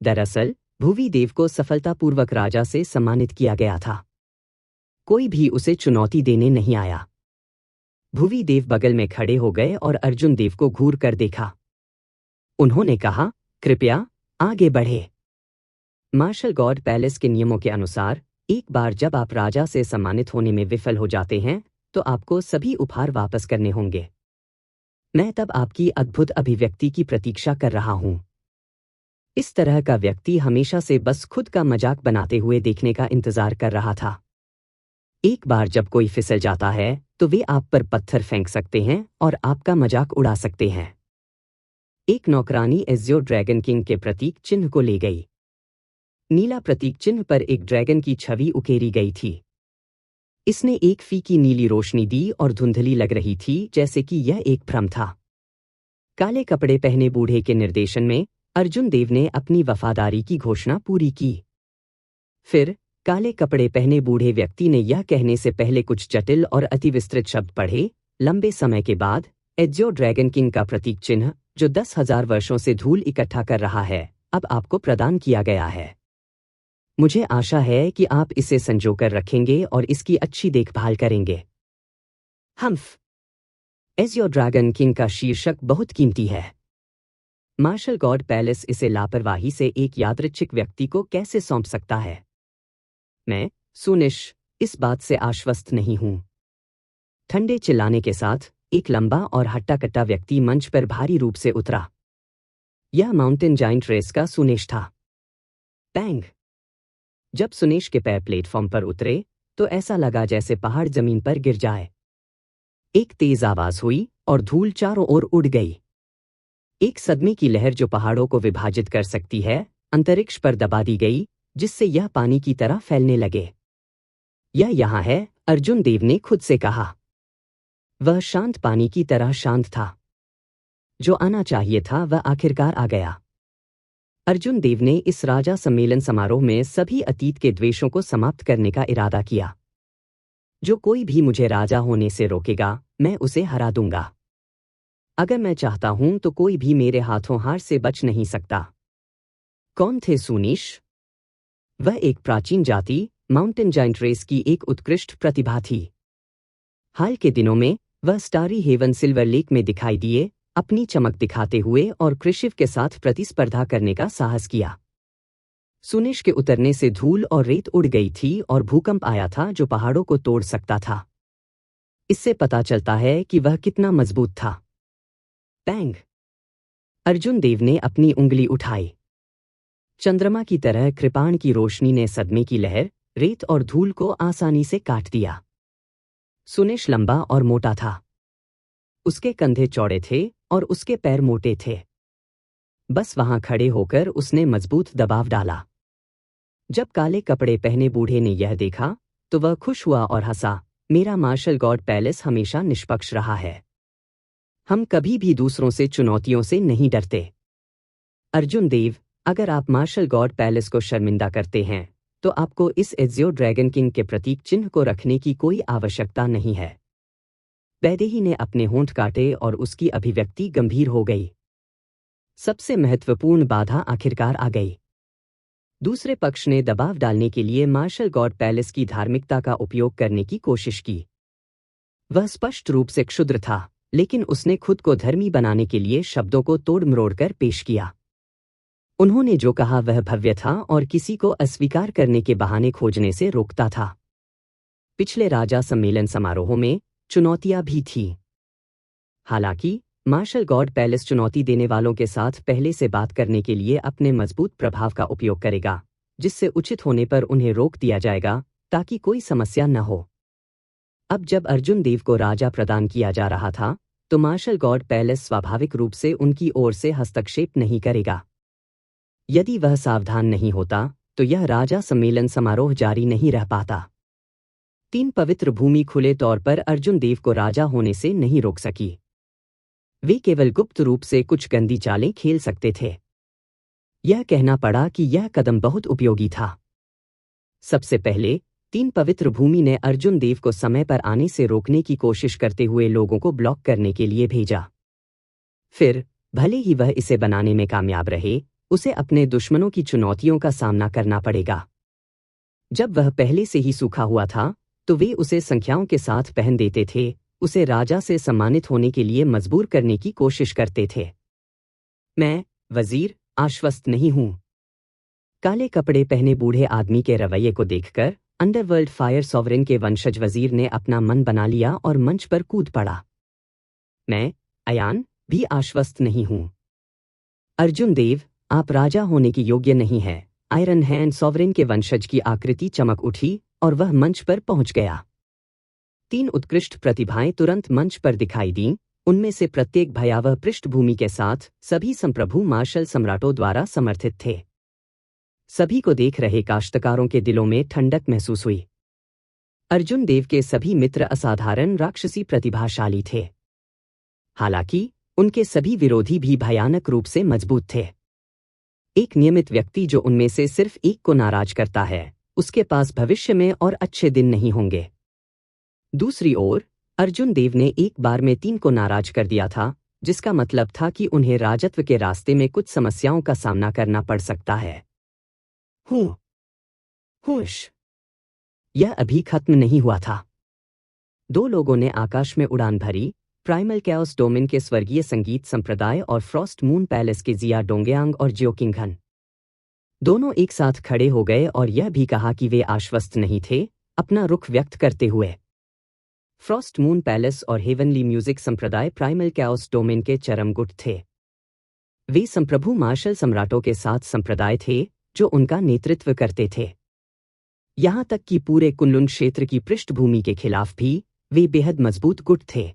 दरअसल भुवी देव को सफलतापूर्वक राजा से सम्मानित किया गया था। कोई भी उसे चुनौती देने नहीं आया। भुवी देव बगल में खड़े हो गए और अर्जुन देव को घूर कर देखा। उन्होंने कहा, कृपया आगे बढ़े। मार्शल गॉड पैलेस के नियमों के अनुसार एक बार जब आप राजा से सम्मानित होने में विफल हो जाते हैं तो आपको सभी उपहार वापस करने होंगे। मैं तब आपकी अद्भुत अभिव्यक्ति की प्रतीक्षा कर रहा हूं। इस तरह का व्यक्ति हमेशा से बस खुद का मजाक बनाते हुए देखने का इंतजार कर रहा था। एक बार जब कोई फिसल जाता है तो वे आप पर पत्थर फेंक सकते हैं और आपका मजाक उड़ा सकते हैं। एक नौकरानी एज़्योर ड्रैगन किंग के प्रतीक चिन्ह को ले गई। नीला प्रतीक चिन्ह पर एक ड्रैगन की छवि उकेरी गई थी। इसने एक फीकी नीली रोशनी दी और धुंधली लग रही थी, जैसे कि यह एक भ्रम था। काले कपड़े पहने बूढ़े के निर्देशन में अर्जुन देव ने अपनी वफादारी की घोषणा पूरी की। फिर काले कपड़े पहने बूढ़े व्यक्ति ने यह कहने से पहले कुछ जटिल और अतिविस्तृत शब्द पढ़े। लंबे समय के बाद एज़्योर ड्रैगन किंग का प्रतीक चिन्ह, जो 10,000 वर्षों से धूल इकट्ठा कर रहा है, अब आपको प्रदान किया गया है। मुझे आशा है कि आप इसे संजोकर रखेंगे और इसकी अच्छी देखभाल करेंगे। हम्फ। एज़्योर ड्रैगन किंग का शीर्षक बहुत कीमती है। मार्शल गॉड पैलेस इसे लापरवाही से एक यादृच्छिक व्यक्ति को कैसे सौंप सकता है? मैं, सुनिश, इस बात से आश्वस्त नहीं हूं। ठंडे चिल्लाने के साथ एक लंबा और हट्टा-कट्टा व्यक्ति मंच पर भारी रूप से उतरा। यह माउंटेन जाइंट रेस का सुनेश था। पैंग। जब सुनेश के पैर प्लेटफॉर्म पर उतरे तो ऐसा लगा जैसे पहाड़ जमीन पर गिर जाए। एक तेज आवाज हुई और धूल चारों ओर उड़ गई। एक सदमे की लहर जो पहाड़ों को विभाजित कर सकती है, अंतरिक्ष पर दबा दी गई, जिससे यह पानी की तरह फैलने लगे। यह यहाँ है, अर्जुन देव ने खुद से कहा। वह शांत पानी की तरह शांत था। जो आना चाहिए था वह आखिरकार आ गया। अर्जुन देव ने इस राजा सम्मेलन समारोह में सभी अतीत के द्वेषों को समाप्त करने का इरादा किया। जो कोई भी मुझे राजा होने से रोकेगा, मैं उसे हरा दूंगा। अगर मैं चाहता हूं तो कोई भी मेरे हाथों हार से बच नहीं सकता। कौन थे सुनीश? वह एक प्राचीन जाति, माउंटेन जाइंट रेस की एक उत्कृष्ट प्रतिभा थी। हाल के दिनों में वह स्टारी हेवन सिल्वर लेक में दिखाई दिए, अपनी चमक दिखाते हुए और कृषिव के साथ प्रतिस्पर्धा करने का साहस किया। सुनेश के उतरने से धूल और रेत उड़ गई थी और भूकंप आया था जो पहाड़ों को तोड़ सकता था। इससे पता चलता है कि वह कितना मजबूत था। पैंग! अर्जुन देव ने अपनी उंगली उठाई। चंद्रमा की तरह कृपाण की रोशनी ने सदमे की लहर, रेत और धूल को आसानी से काट दिया। सुनेश लंबा और मोटा था। उसके कंधे चौड़े थे और उसके पैर मोटे थे। बस वहां खड़े होकर उसने मजबूत दबाव डाला। जब काले कपड़े पहने बूढ़े ने यह देखा तो वह खुश हुआ और हंसा। मेरा मार्शल गॉड पैलेस हमेशा निष्पक्ष रहा है। हम कभी भी दूसरों से चुनौतियों से नहीं डरते। अर्जुन देव, अगर आप मार्शल गॉड पैलेस को शर्मिंदा करते हैं तो आपको इस एज़ियो ड्रैगन किंग के प्रतीक चिन्ह को रखने की कोई आवश्यकता नहीं है। वैदेही ने अपने होंठ काटे और उसकी अभिव्यक्ति गंभीर हो गई। सबसे महत्वपूर्ण बाधा आखिरकार आ गई। दूसरे पक्ष ने दबाव डालने के लिए मार्शल गॉड पैलेस की धार्मिकता का उपयोग करने की कोशिश की। वह स्पष्ट रूप से क्षुद्र था, लेकिन उसने खुद को धर्मी बनाने के लिए शब्दों को तोड़ मरोड़ कर पेश किया। उन्होंने जो कहा वह भव्य था और किसी को अस्वीकार करने के बहाने खोजने से रोकता था। पिछले राजा सम्मेलन समारोहों में चुनौतियां भी थीं। हालांकि मार्शल गॉड पैलेस चुनौती देने वालों के साथ पहले से बात करने के लिए अपने मजबूत प्रभाव का उपयोग करेगा, जिससे उचित होने पर उन्हें रोक दिया जाएगा ताकि कोई समस्या न हो। अब जब अर्जुन देव को राजा प्रदान किया जा रहा था तो मार्शल गॉड पैलेस स्वाभाविक रूप से उनकी ओर से हस्तक्षेप नहीं करेगा। यदि वह सावधान नहीं होता तो यह राजा सम्मेलन समारोह जारी नहीं रह पाता। 3 पवित्र भूमि खुले तौर पर अर्जुन देव को राजा होने से नहीं रोक सकी। वे केवल गुप्त रूप से कुछ गंदी चालें खेल सकते थे। यह कहना पड़ा कि यह कदम बहुत उपयोगी था। सबसे पहले 3 पवित्र भूमि ने अर्जुन देव को समय पर आने से रोकने की कोशिश करते हुए लोगों को ब्लॉक करने के लिए भेजा। फिर भले ही वह इसे बनाने में कामयाब रहे, उसे अपने दुश्मनों की चुनौतियों का सामना करना पड़ेगा। जब वह पहले से ही सूखा हुआ था तो वे उसे संख्याओं के साथ पहन देते थे, उसे राजा से सम्मानित होने के लिए मजबूर करने की कोशिश करते थे। मैं, वजीर, आश्वस्त नहीं हूं। काले कपड़े पहने बूढ़े आदमी के रवैये को देखकर अंडरवर्ल्ड फायर सॉवरेन के वंशज वजीर ने अपना मन बना लिया और मंच पर कूद पड़ा। मैं, अयान, भी आश्वस्त नहीं हूं। अर्जुन देव, आप राजा होने की योग्य नहीं है। आयरन हैंड सॉवरेन के वंशज की आकृति चमक उठी और वह मंच पर पहुंच गया। 3 उत्कृष्ट प्रतिभाएं तुरंत मंच पर दिखाई दीं, उनमें से प्रत्येक भयावह पृष्ठभूमि के साथ सभी संप्रभु मार्शल सम्राटों द्वारा समर्थित थे। सभी को देख रहे काश्तकारों के दिलों में ठंडक महसूस हुई। अर्जुन देव के सभी मित्र असाधारण राक्षसी प्रतिभाशाली थे। हालांकि उनके सभी विरोधी भी भयानक रूप से मजबूत थे। एक नियमित व्यक्ति जो उनमें से सिर्फ एक को नाराज करता है, उसके पास भविष्य में और अच्छे दिन नहीं होंगे। दूसरी ओर अर्जुन देव ने एक बार में 3 को नाराज कर दिया था, जिसका मतलब था कि उन्हें राजत्व के रास्ते में कुछ समस्याओं का सामना करना पड़ सकता है। होश! यह अभी खत्म नहीं हुआ था। 2 लोगों ने आकाश में उड़ान भरी, प्राइमल कैओस डोमेन के स्वर्गीय संगीत संप्रदाय और फ्रॉस्ट मून पैलेस के जिया डोंगयांग और जियोकिंघन। दोनों एक साथ खड़े हो गए और यह भी कहा कि वे आश्वस्त नहीं थे, अपना रुख व्यक्त करते हुए। फ्रॉस्ट मून पैलेस और हेवनली म्यूजिक संप्रदाय प्राइमल कैओस डोमेन के चरम गुट थे। वे संप्रभु मार्शल सम्राटों के साथ संप्रदाय थे जो उनका नेतृत्व करते थे। यहां तक कि पूरे कुनलुन क्षेत्र की पृष्ठभूमि के खिलाफ भी वे बेहद मजबूत गुट थे।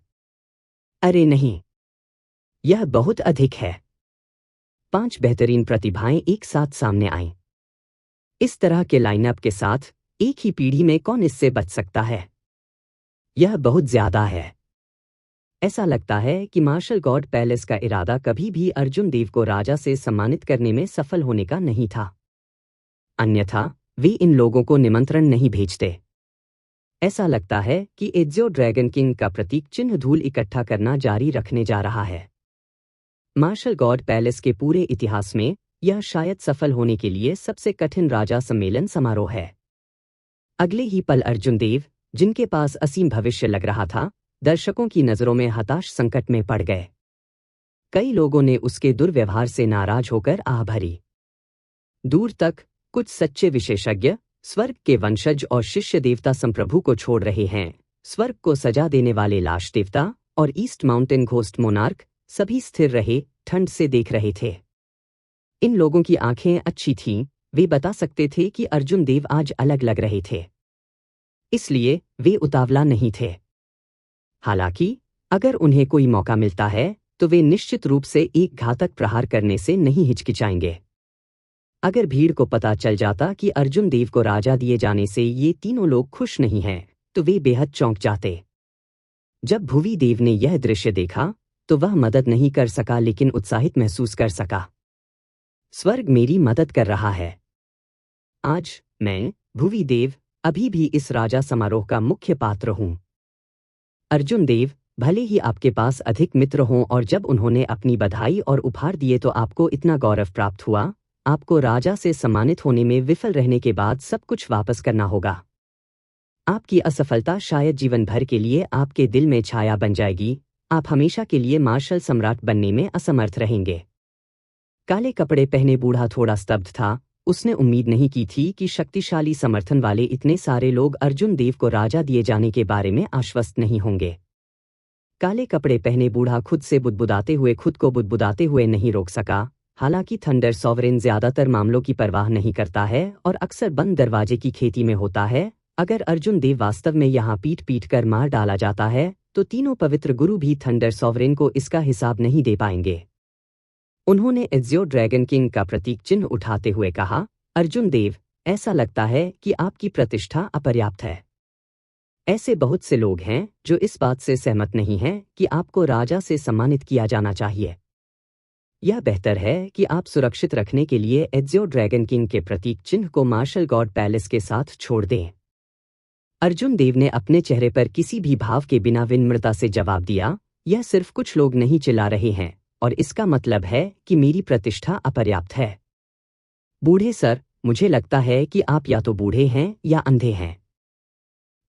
अरे नहीं, यह बहुत अधिक है। 5 बेहतरीन प्रतिभाएं एक साथ सामने आईं। इस तरह के लाइनअप के साथ एक ही पीढ़ी में कौन इससे बच सकता है? यह बहुत ज्यादा है। ऐसा लगता है कि मार्शल गॉड पैलेस का इरादा कभी भी अर्जुन देव को राजा से सम्मानित करने में सफल होने का नहीं था। अन्यथा वे इन लोगों को निमंत्रण नहीं भेजते। ऐसा लगता है कि एज़ियो ड्रैगन किंग का प्रतीक चिन्ह धूल इकट्ठा करना जारी रखने जा रहा है। मार्शल गॉड पैलेस के पूरे इतिहास में यह शायद सफल होने के लिए सबसे कठिन राजा सम्मेलन समारोह है। अगले ही पल अर्जुन देव, जिनके पास असीम भविष्य लग रहा था, दर्शकों की नजरों में हताश संकट में पड़ गए। कई लोगों ने उसके दुर्व्यवहार से नाराज होकर आह भरी। दूर तक कुछ सच्चे विशेषज्ञ स्वर्ग के वंशज और शिष्य देवता संप्रभु को छोड़ रहे हैं। स्वर्ग को सजा देने वाले लाश देवता और ईस्ट माउंटेन घोस्ट मोनार्क सभी स्थिर रहे, ठंड से देख रहे थे। इन लोगों की आंखें अच्छी थीं, वे बता सकते थे कि अर्जुन देव आज अलग लग रहे थे, इसलिए वे उतावला नहीं थे। हालांकि अगर उन्हें कोई मौका मिलता है तो वे निश्चित रूप से एक घातक प्रहार करने से नहीं हिचकिचाएंगे। अगर भीड़ को पता चल जाता कि अर्जुन देव को राजा दिए जाने से ये तीनों लोग खुश नहीं हैं, तो वे बेहद चौंक जाते। जब भुवि देव ने यह दृश्य देखा तो वह मदद नहीं कर सका, लेकिन उत्साहित महसूस कर सका। स्वर्ग मेरी मदद कर रहा है। आज मैं, भुवि देव, अभी भी इस राजा समारोह का मुख्य पात्र हूं। अर्जुन देव, भले ही आपके पास अधिक मित्र हों और जब उन्होंने अपनी बधाई और उपहार दिए तो आपको इतना गौरव प्राप्त हुआ, आपको राजा से सम्मानित होने में विफल रहने के बाद सब कुछ वापस करना होगा। आपकी असफलता शायद जीवन भर के लिए आपके दिल में छाया बन जाएगी। आप हमेशा के लिए मार्शल सम्राट बनने में असमर्थ रहेंगे। काले कपड़े पहने बूढ़ा थोड़ा स्तब्ध था। उसने उम्मीद नहीं की थी कि शक्तिशाली समर्थन वाले इतने सारे लोग अर्जुन देव को राजा दिए जाने के बारे में आश्वस्त नहीं होंगे। काले कपड़े पहने बूढ़ा खुद को बुदबुदाते हुए नहीं रोक सका। हालांकि थंडर सॉवरेन ज्यादातर मामलों की परवाह नहीं करता है और अक्सर बंद दरवाजे की खेती में होता है। अगर अर्जुन देव वास्तव में यहाँ पीट कर मार डाला जाता है तो तीनों पवित्र गुरु भी थंडर सॉवरेन को इसका हिसाब नहीं दे पाएंगे। उन्होंने एज़्योर ड्रैगन किंग का प्रतीक चिन्ह उठाते हुए कहा, अर्जुन देव, ऐसा लगता है कि आपकी प्रतिष्ठा अपर्याप्त है। ऐसे बहुत से लोग हैं जो इस बात से सहमत नहीं हैं कि आपको राजा से सम्मानित किया जाना चाहिए। यह बेहतर है कि आप सुरक्षित रखने के लिए एज़्योर ड्रैगन किंग के प्रतीक चिन्ह को मार्शल गॉड पैलेस के साथ छोड़ दें। अर्जुन देव ने अपने चेहरे पर किसी भी भाव के बिना विनम्रता से जवाब दिया, यह सिर्फ कुछ लोग नहीं चिल्ला रहे हैं और इसका मतलब है कि मेरी प्रतिष्ठा अपर्याप्त है। बूढ़े सर, मुझे लगता है कि आप या तो बूढ़े हैं या अंधे हैं।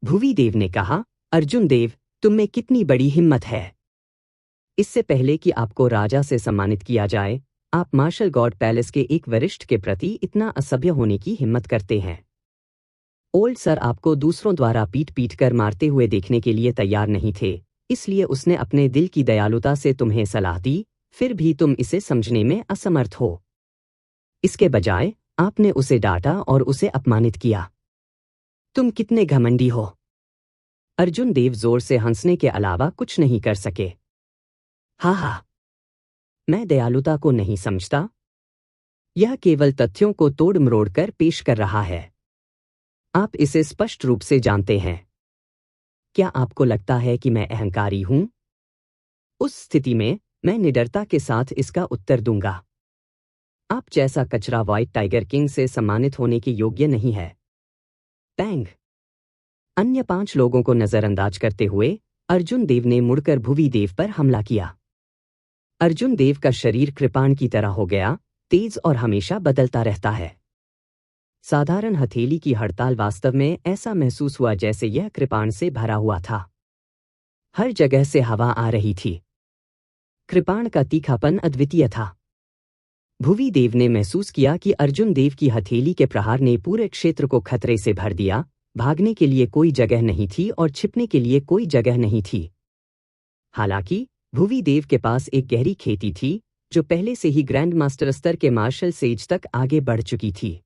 भुवि देव ने कहा, अर्जुन देव, तुम में कितनी बड़ी हिम्मत है। इससे पहले कि आपको राजा से सम्मानित किया जाए, आप मार्शल गॉड पैलेस के एक वरिष्ठ के प्रति इतना असभ्य होने की हिम्मत करते हैं। ओल्ड सर आपको दूसरों द्वारा पीट कर मारते हुए देखने के लिए तैयार नहीं थे, इसलिए उसने अपने दिल की दयालुता से तुम्हें सलाह दी, फिर भी तुम इसे समझने में असमर्थ हो। इसके बजाय आपने उसे डांटा और उसे अपमानित किया। तुम कितने घमंडी हो। अर्जुन देव जोर से हंसने के अलावा कुछ नहीं कर सके। हा, मैं दयालुता को नहीं समझता। यह केवल तथ्यों को तोड़ मरोड़ कर पेश कर रहा है। आप इसे स्पष्ट रूप से जानते हैं। क्या आपको लगता है कि मैं अहंकारी हूं? उस स्थिति में मैं निडरता के साथ इसका उत्तर दूंगा। आप जैसा कचरा व्हाइट टाइगर किंग से सम्मानित होने के योग्य नहीं है। पैंग। अन्य 5 लोगों को नजरअंदाज करते हुए अर्जुन देव ने मुड़कर भुवि देव पर हमला किया। अर्जुन देव का शरीर कृपाण की तरह हो गया, तेज और हमेशा बदलता रहता है। साधारण हथेली की हड़ताल वास्तव में ऐसा महसूस हुआ जैसे यह कृपाण से भरा हुआ था। हर जगह से हवा आ रही थी। कृपाण का तीखापन अद्वितीय था। भुवि देव ने महसूस किया कि अर्जुन देव की हथेली के प्रहार ने पूरे क्षेत्र को खतरे से भर दिया। भागने के लिए कोई जगह नहीं थी और छिपने के लिए कोई जगह नहीं थी। हालांकि भुवि देव के पास एक गहरी खेती थी जो पहले से ही ग्रैंड मास्टर स्तर के मार्शल सेज तक आगे बढ़ चुकी थी।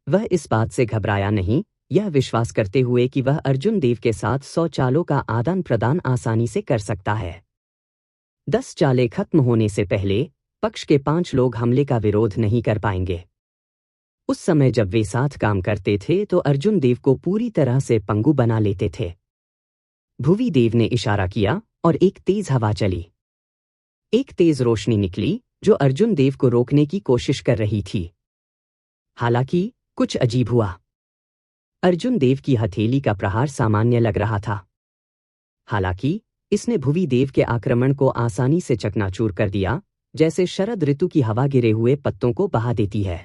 वह इस बात से घबराया नहीं, यह विश्वास करते हुए कि वह अर्जुन देव के साथ 100 चालों का आदान प्रदान आसानी से कर सकता है। 10 चालें खत्म होने से पहले पक्ष के 5 लोग हमले का विरोध नहीं कर पाएंगे। उस समय जब वे साथ काम करते थे तो अर्जुन देव को पूरी तरह से पंगु बना लेते थे। भुवि देव ने इशारा किया और एक तेज हवा चली। एक तेज रोशनी निकली जो अर्जुन देव को रोकने की कोशिश कर रही थी। हालांकि कुछ अजीब हुआ। अर्जुन देव की हथेली का प्रहार सामान्य लग रहा था। हालांकि इसने भुवि देव के आक्रमण को आसानी से चकनाचूर कर दिया, जैसे शरद ऋतु की हवा गिरे हुए पत्तों को बहा देती है।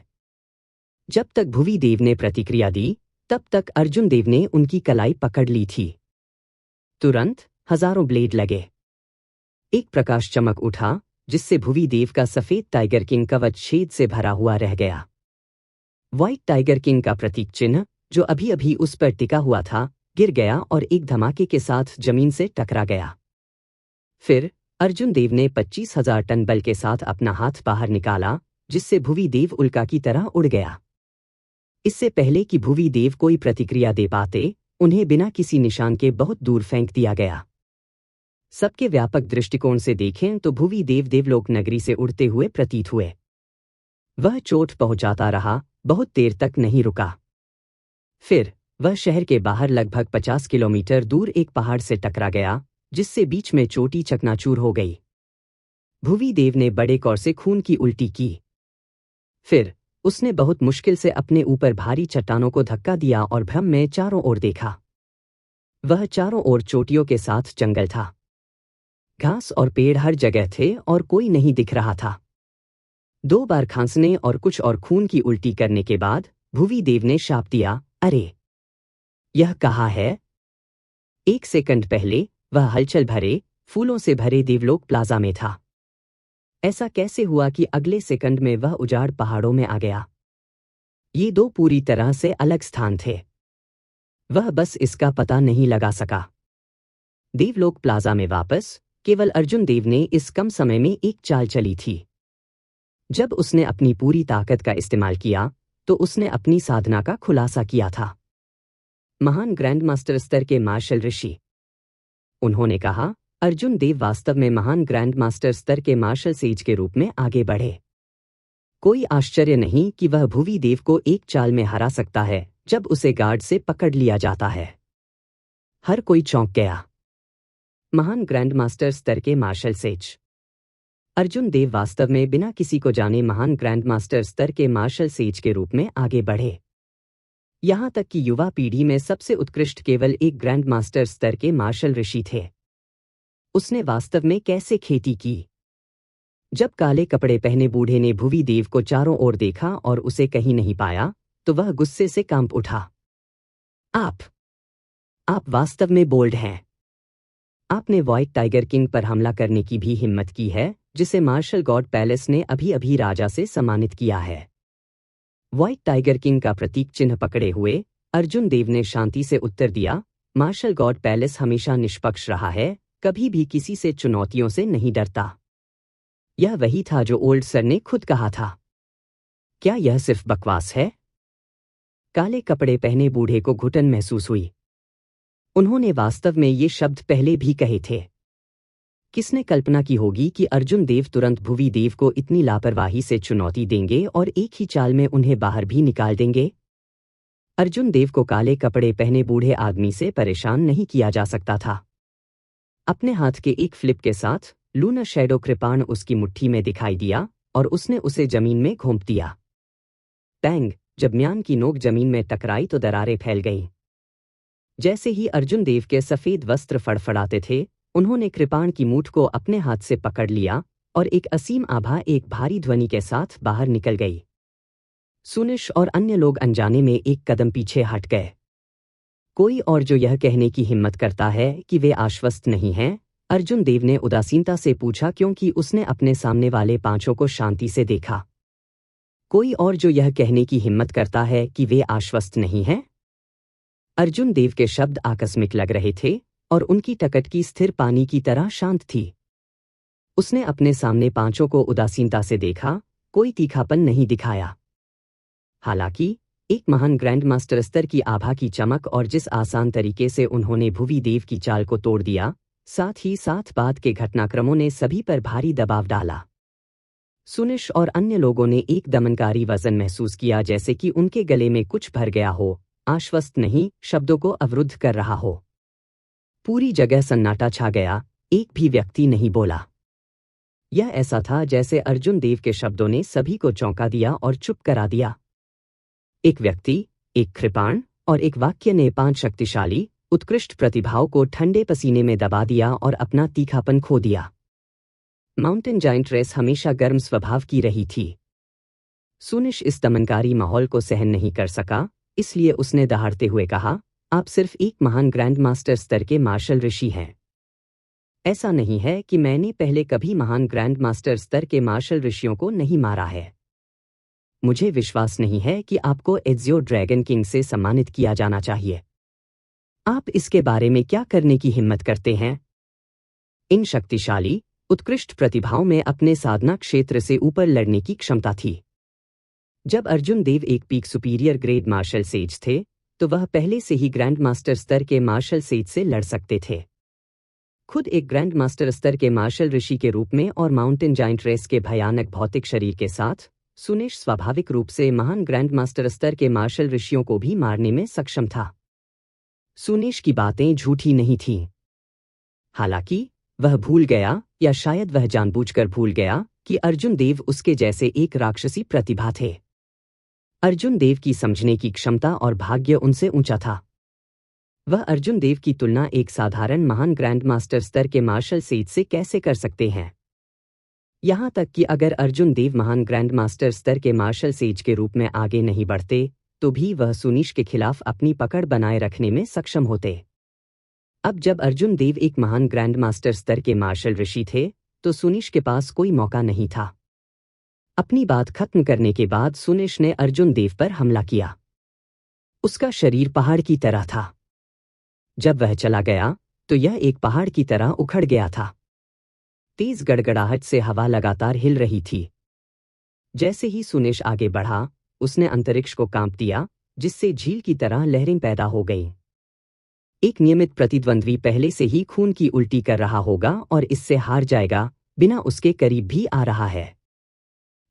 जब तक भुवि देव ने प्रतिक्रिया दी, तब तक अर्जुन देव ने उनकी कलाई पकड़ ली थी। तुरंत हजारों ब्लेड लगे। एक प्रकाश चमक उठा जिससे भुवी देव का सफेद टाइगर किंग कवच छेद से भरा हुआ रह गया। व्हाइट टाइगर किंग का प्रतीक चिन्ह, जो अभी अभी उस पर टिका हुआ था, गिर गया और एक धमाके के साथ जमीन से टकरा गया। फिर अर्जुन देव ने 25,000 टन बल के साथ अपना हाथ बाहर निकाला, जिससे भुवी देव उल्का की तरह उड़ गया। इससे पहले कि भुवी देव कोई प्रतिक्रिया दे पाते, उन्हें बिना किसी निशान के बहुत दूर फेंक दिया गया। सबके व्यापक दृष्टिकोण से देखें तो भुवी देव देवलोक नगरी से उड़ते हुए प्रतीत हुए। वह चोट पहुंचाता रहा, बहुत देर तक नहीं रुका। फिर वह शहर के बाहर लगभग 50 किलोमीटर दूर एक पहाड़ से टकरा गया, जिससे बीच में चोटी चकनाचूर हो गई। भुवी देव ने बड़े कौर से खून की उल्टी की। फिर उसने बहुत मुश्किल से अपने ऊपर भारी चट्टानों को धक्का दिया और भ्रम में चारों ओर देखा। वह चारों ओर चोटियों के साथ जंगल था। घास और पेड़ हर जगह थे और कोई नहीं दिख रहा था। 2 बार खांसने और कुछ और खून की उल्टी करने के बाद भुवी देव ने शाप दिया, अरे! यह कहाँ है? 1 सेकंड पहले वह हलचल भरे, फूलों से भरे देवलोक प्लाजा में था। ऐसा कैसे हुआ कि अगले सेकंड में वह उजाड़ पहाड़ों में आ गया? ये 2 पूरी तरह से अलग स्थान थे। वह बस इसका पता नहीं लगा सका। देवलोक प्लाजा में वापस केवल अर्जुन देव ने इस कम समय में एक चाल चली थी। जब उसने अपनी पूरी ताकत का इस्तेमाल किया, तो उसने अपनी साधना का खुलासा किया था। महान ग्रैंड मास्टर स्तर के मार्शल ऋषि। उन्होंने कहा, अर्जुन देव वास्तव में महान ग्रैंड मास्टर स्तर के मार्शल सेज के रूप में आगे बढ़े। कोई आश्चर्य नहीं कि वह भुवी देव को एक चाल में हरा सकता है, जब उसे गार्ड से पकड़ लिया जाता है। हर कोई चौंक गया। महान ग्रैंड मास्टर स्तर के मार्शल सेज। अर्जुन देव वास्तव में बिना किसी को जाने महान ग्रैंड मास्टर स्तर के मार्शल सेज के रूप में आगे बढ़े। यहां तक कि युवा पीढ़ी में सबसे उत्कृष्ट केवल एक ग्रैंड मास्टर स्तर के मार्शल ऋषि थे। उसने वास्तव में कैसे खेती की? जब काले कपड़े पहने बूढ़े ने भुवी देव को चारों ओर देखा और उसे कहीं नहीं पाया, तो वह गुस्से से कांप उठा। आप वास्तव में बोल्ड हैं। आपने व्हाइट टाइगर किंग पर हमला करने की भी हिम्मत की है, जिसे मार्शल गॉड पैलेस ने अभी अभी राजा से सम्मानित किया है। व्हाइट टाइगर किंग का प्रतीक चिन्ह पकड़े हुए अर्जुन देव ने शांति से उत्तर दिया, मार्शल गॉड पैलेस हमेशा निष्पक्ष रहा है, कभी भी किसी से चुनौतियों से नहीं डरता। यह वही था जो ओल्ड सर ने खुद कहा था। क्या यह सिर्फ बकवास है? काले कपड़े पहने बूढ़े को घुटन महसूस हुई। उन्होंने वास्तव में ये शब्द पहले भी कहे थे। किसने कल्पना की होगी कि अर्जुन देव तुरंत भुवी देव को इतनी लापरवाही से चुनौती देंगे और एक ही चाल में उन्हें बाहर भी निकाल देंगे? अर्जुन देव को काले कपड़े पहने बूढ़े आदमी से परेशान नहीं किया जा सकता था। अपने हाथ के एक फ्लिप के साथ लूना शैडो कृपाण उसकी मुट्ठी में दिखाई दिया और उसने उसे जमीन में घोंप दिया। पैंग! जब म्यान की नोक जमीन में टकराई तो दरारें फैल गईं। जैसे ही अर्जुन देव के सफेद वस्त्र फड़फड़ाते थे, उन्होंने कृपाण की मूठ को अपने हाथ से पकड़ लिया और एक असीम आभा एक भारी ध्वनि के साथ बाहर निकल गई। सुनिश और अन्य लोग अनजाने में एक कदम पीछे हट गए। कोई और जो यह कहने की हिम्मत करता है कि वे आश्वस्त नहीं हैं? अर्जुन देव ने उदासीनता से पूछा, क्योंकि उसने अपने सामने वाले 5 को शांति से देखा। कोई और जो यह कहने की हिम्मत करता है कि वे आश्वस्त नहीं हैं? अर्जुन देव के शब्द आकस्मिक लग रहे थे और उनकी टकटकी स्थिर पानी की तरह शांत थी। उसने अपने सामने 5 को उदासीनता से देखा, कोई तीखापन नहीं दिखाया। हालांकि एक महान ग्रैंड मास्टर स्तर की आभा की चमक और जिस आसान तरीके से उन्होंने भुवी देव की चाल को तोड़ दिया, साथ ही साथ बाद के घटनाक्रमों ने सभी पर भारी दबाव डाला। सुनिश और अन्य लोगों ने एक दमनकारी वजन महसूस किया, जैसे कि उनके गले में कुछ भर गया हो, आश्वस्त नहीं, शब्दों को अवरुद्ध कर रहा हो। पूरी जगह सन्नाटा छा गया, एक भी व्यक्ति नहीं बोला। यह ऐसा था जैसे अर्जुन देव के शब्दों ने सभी को चौंका दिया और चुप करा दिया। एक व्यक्ति, एक कृपाण और एक वाक्य ने 5 शक्तिशाली, उत्कृष्ट प्रतिभाओं को ठंडे पसीने में दबा दिया और अपना तीखापन खो दिया। माउंटेन जाइंट रेस हमेशा गर्म स्वभाव की रही थी। सुनिश इस दमनकारी माहौल को सहन नहीं कर सका, इसलिए उसने दहाड़ते हुए कहा, आप सिर्फ एक महान ग्रैंड मास्टर स्तर के मार्शल ऋषि हैं। ऐसा नहीं है कि मैंने पहले कभी महान ग्रैंड मास्टर स्तर के मार्शल ऋषियों को नहीं मारा है। मुझे विश्वास नहीं है कि आपको एज़ियो ड्रैगन किंग से सम्मानित किया जाना चाहिए। आप इसके बारे में क्या करने की हिम्मत करते हैं? इन शक्तिशाली, उत्कृष्ट प्रतिभाओं में अपने साधना क्षेत्र से ऊपर लड़ने की क्षमता थी। जब अर्जुन देव एक peak superior grade martial sage थे, तो वह पहले से ही ग्रैंड मास्टर स्तर के मार्शल सेज से लड़ सकते थे। खुद एक ग्रैंड मास्टर स्तर के मार्शल ऋषि के रूप में और माउंटेन जाइंट रेस के भयानक भौतिक शरीर के साथ, सुनेश स्वाभाविक रूप से महान ग्रैंड मास्टर स्तर के मार्शल ऋषियों को भी मारने में सक्षम था। सुनेश की बातें झूठी नहीं थीं। हालांकि वह भूल गया, या शायद वह जानबूझकर भूल गया, कि अर्जुन देव उसके जैसे एक राक्षसी प्रतिभा थे। अर्जुन देव की समझने की क्षमता और भाग्य उनसे ऊंचा था। वह अर्जुन देव की तुलना एक साधारण महान ग्रैंड मास्टर स्तर के मार्शल सेज से कैसे कर सकते हैं? यहां तक कि अगर अर्जुन देव महान ग्रैंड मास्टर स्तर के मार्शल सेज के रूप में आगे नहीं बढ़ते, तो भी वह सुनीश के खिलाफ अपनी पकड़ बनाए रखने में सक्षम होते। अब जब अर्जुन देव एक महान ग्रैंड मास्टर स्तर के मार्शल ऋषि थे, तो सुनीश के पास कोई मौका नहीं था। अपनी बात खत्म करने के बाद सुनीश ने अर्जुन देव पर हमला किया। उसका शरीर पहाड़ की तरह था। जब वह चला गया, तो यह एक पहाड़ की तरह उखड़ गया था। तेज गड़गड़ाहट से हवा लगातार हिल रही थी। जैसे ही सुनेश आगे बढ़ा, उसने अंतरिक्ष को कांप दिया, जिससे झील की तरह लहरें पैदा हो गईं। एक नियमित प्रतिद्वंद्वी पहले से ही खून की उल्टी कर रहा होगा और इससे हार जाएगा, बिना उसके करीब भी आ रहा है।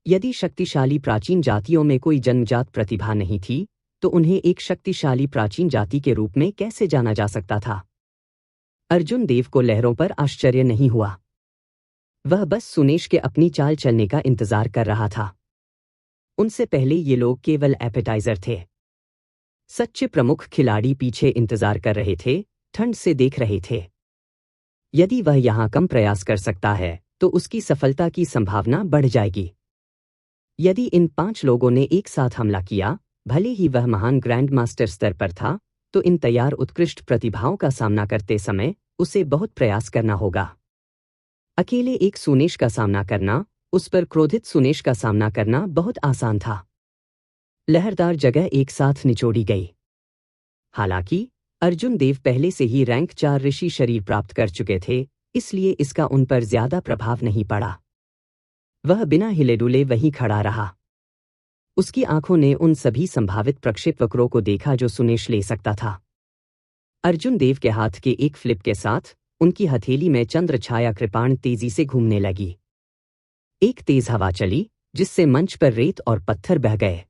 यदि शक्तिशाली प्राचीन जातियों में कोई जन्मजात प्रतिभा नहीं थी, तो उन्हें एक शक्तिशाली प्राचीन जाति के रूप में कैसे जाना जा सकता था? अर्जुन देव को लहरों पर आश्चर्य नहीं हुआ। वह बस सुनेश के अपनी चाल चलने का इंतजार कर रहा था। उनसे पहले ये लोग केवल एपेटाइजर थे। सच्चे प्रमुख खिलाड़ी पीछे इंतजार कर रहे थे, ठंड से देख रहे थे। यदि वह यहां कम प्रयास कर सकता है, तो उसकी सफलता की संभावना बढ़ जाएगी। यदि इन 5 लोगों ने एक साथ हमला किया, भले ही वह महान ग्रैंड मास्टर स्तर पर था, तो इन तैयार उत्कृष्ट प्रतिभाओं का सामना करते समय उसे बहुत प्रयास करना होगा। अकेले एक सुनेश का सामना करना, उस पर क्रोधित सुनेश का सामना करना बहुत आसान था। लहरदार जगह एक साथ निचोड़ी गई। हालांकि अर्जुन देव पहले से ही रैंक 4 ऋषि शरीर प्राप्त कर चुके थे, इसलिए इसका उन पर ज्यादा प्रभाव नहीं पड़ा। वह बिना हिले डुले वहीं खड़ा रहा। उसकी आंखों ने उन सभी संभावित प्रक्षेपवक्रों को देखा जो सुनेश ले सकता था। अर्जुन देव के हाथ के एक फ्लिप के साथ उनकी हथेली में चंद्र छाया कृपाण तेजी से घूमने लगी। एक तेज हवा चली, जिससे मंच पर रेत और पत्थर बह गए।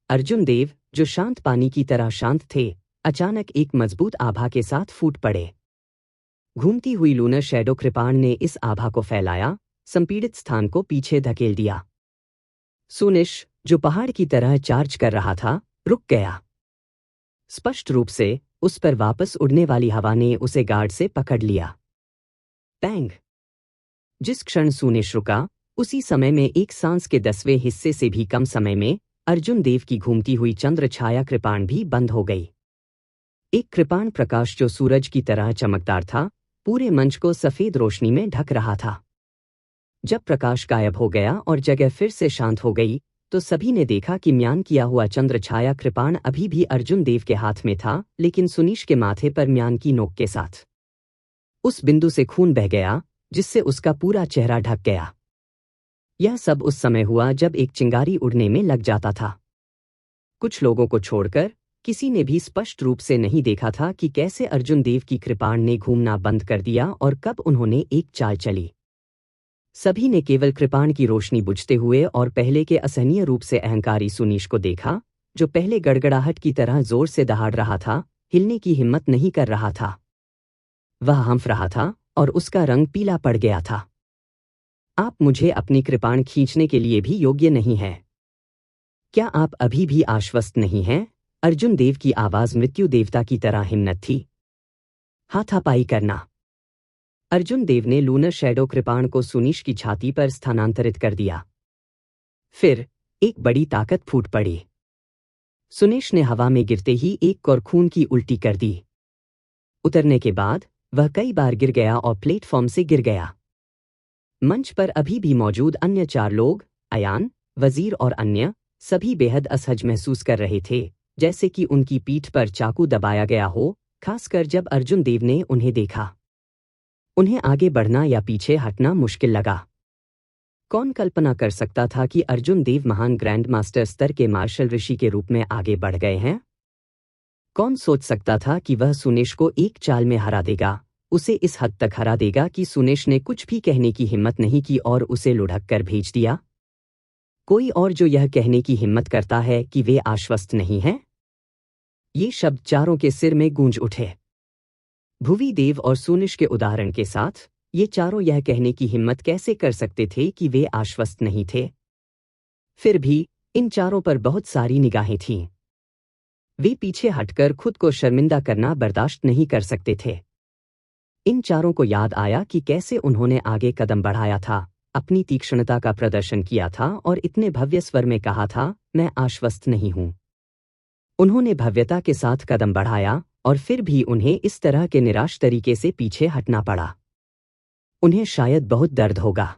अर्जुन देव, जो शांत पानी की तरह शांत थे, अचानक एक मजबूत आभा के साथ फूट पड़े। घूमती हुई लूनर शैडो कृपाण ने इस आभा को फैलाया, संपीड़ित स्थान को पीछे धकेल दिया। सुनिश, जो पहाड़ की तरह चार्ज कर रहा था, रुक गया। स्पष्ट रूप से उस पर वापस उड़ने वाली हवा ने उसे गार्ड से पकड़ लिया। पैंग! जिस क्षण सुनिश रुका, उसी समय में एक सांस के 10वें हिस्से से भी कम समय में अर्जुन देव की घूमती हुई चंद्र छाया कृपाण भी बंद हो गई। एक कृपाण प्रकाश जो सूरज की तरह चमकदार था, पूरे मंच को सफेद रोशनी में ढक रहा था। जब प्रकाश गायब हो गया और जगह फिर से शांत हो गई, तो सभी ने देखा कि म्यान किया हुआ चंद्र छाया कृपाण अभी भी अर्जुन देव के हाथ में था, लेकिन सुनीश के माथे पर म्यान की नोक के साथ। उस बिंदु से खून बह गया, जिससे उसका पूरा चेहरा ढक गया। यह सब उस समय हुआ जब एक चिंगारी उड़ने में लग जाता था। कुछ लोगों को छोड़कर किसी ने भी स्पष्ट रूप से नहीं देखा था कि कैसे अर्जुन देव की कृपाण ने घूमना बंद कर दिया और कब उन्होंने एक चाल चली। सभी ने केवल कृपाण की रोशनी बुझते हुए और पहले के असहनीय रूप से अहंकारी सुनीश को देखा, जो पहले गड़गड़ाहट की तरह जोर से दहाड़ रहा था, हिलने की हिम्मत नहीं कर रहा था। वह हंफ रहा था और उसका रंग पीला पड़ गया था। आप मुझे अपनी कृपाण खींचने के लिए भी योग्य नहीं हैं। क्या आप अभी भी आश्वस्त नहीं हैं? अर्जुन देव की आवाज मृत्यु देवता की तरह हिम्मत थी। हाथापाई करना। अर्जुन देव ने लूनर शैडो कृपाण को सुनीश की छाती पर स्थानांतरित कर दिया। फिर एक बड़ी ताकत फूट पड़ी। सुनीश ने हवा में गिरते ही एक कौर खून की उल्टी कर दी। उतरने के बाद वह कई बार गिर गया और प्लेटफॉर्म से गिर गया। मंच पर अभी भी मौजूद अन्य 4 लोग, अयान, वजीर और अन्य, सभी बेहद असहज महसूस कर रहे थे, जैसे कि उनकी पीठ पर चाकू दबाया गया हो, खासकर जब अर्जुन देव ने उन्हें देखा। उन्हें आगे बढ़ना या पीछे हटना मुश्किल लगा। कौन कल्पना कर सकता था कि अर्जुन देव महान ग्रैंड मास्टर स्तर के मार्शल ऋषि के रूप में आगे बढ़ गए हैं? कौन सोच सकता था कि वह सुनेश को एक चाल में हरा देगा, उसे इस हद तक हरा देगा कि सुनेश ने कुछ भी कहने की हिम्मत नहीं की और उसे लुढ़क कर भेज दिया? कोई और जो यह कहने की हिम्मत करता है कि वे आश्वस्त नहीं हैं? ये शब्द चारों के सिर में गूंज उठे। भुवी देव और सुनेश के उदाहरण के साथ ये चारों यह कहने की हिम्मत कैसे कर सकते थे कि वे आश्वस्त नहीं थे? फिर भी इन चारों पर बहुत सारी निगाहें थीं। वे पीछे हटकर खुद को शर्मिंदा करना बर्दाश्त नहीं कर सकते थे। इन चारों को याद आया कि कैसे उन्होंने आगे कदम बढ़ाया था, अपनी तीक्ष्णता का प्रदर्शन किया था और इतने भव्य स्वर में कहा था, मैं आश्वस्त नहीं हूं। उन्होंने भव्यता के साथ कदम बढ़ाया और फिर भी उन्हें इस तरह के निराश तरीके से पीछे हटना पड़ा। उन्हें शायद बहुत दर्द होगा।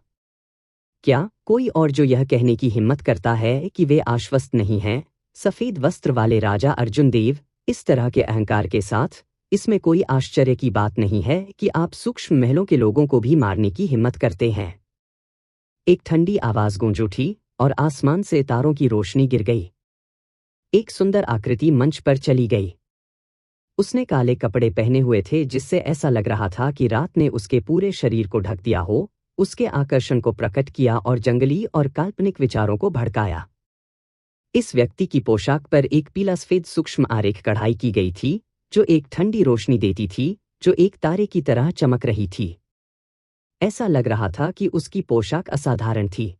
क्या कोई और जो यह कहने की हिम्मत करता है कि वे आश्वस्त नहीं हैं? सफेद वस्त्र वाले राजा अर्जुन देव, इस तरह के अहंकार के साथ, इसमें कोई आश्चर्य की बात नहीं है कि आप सूक्ष्म महलों के लोगों को भी मारने की हिम्मत करते हैं। एक ठंडी आवाज गूंज उठी और आसमान से तारों की रोशनी गिर गई। एक सुंदर आकृति मंच पर चली गई। उसने काले कपड़े पहने हुए थे जिससे ऐसा लग रहा था कि रात ने उसके पूरे शरीर को ढक दिया हो, उसके आकर्षण को प्रकट किया और जंगली और काल्पनिक विचारों को भड़काया। इस व्यक्ति की पोशाक पर एक पीला सफेद सूक्ष्म आरेख कढ़ाई की गई थी, जो एक ठंडी रोशनी देती थी, जो एक तारे की तरह चमक रही थी। ऐसा लग रहा था कि उसकी पोशाक असाधारण थी।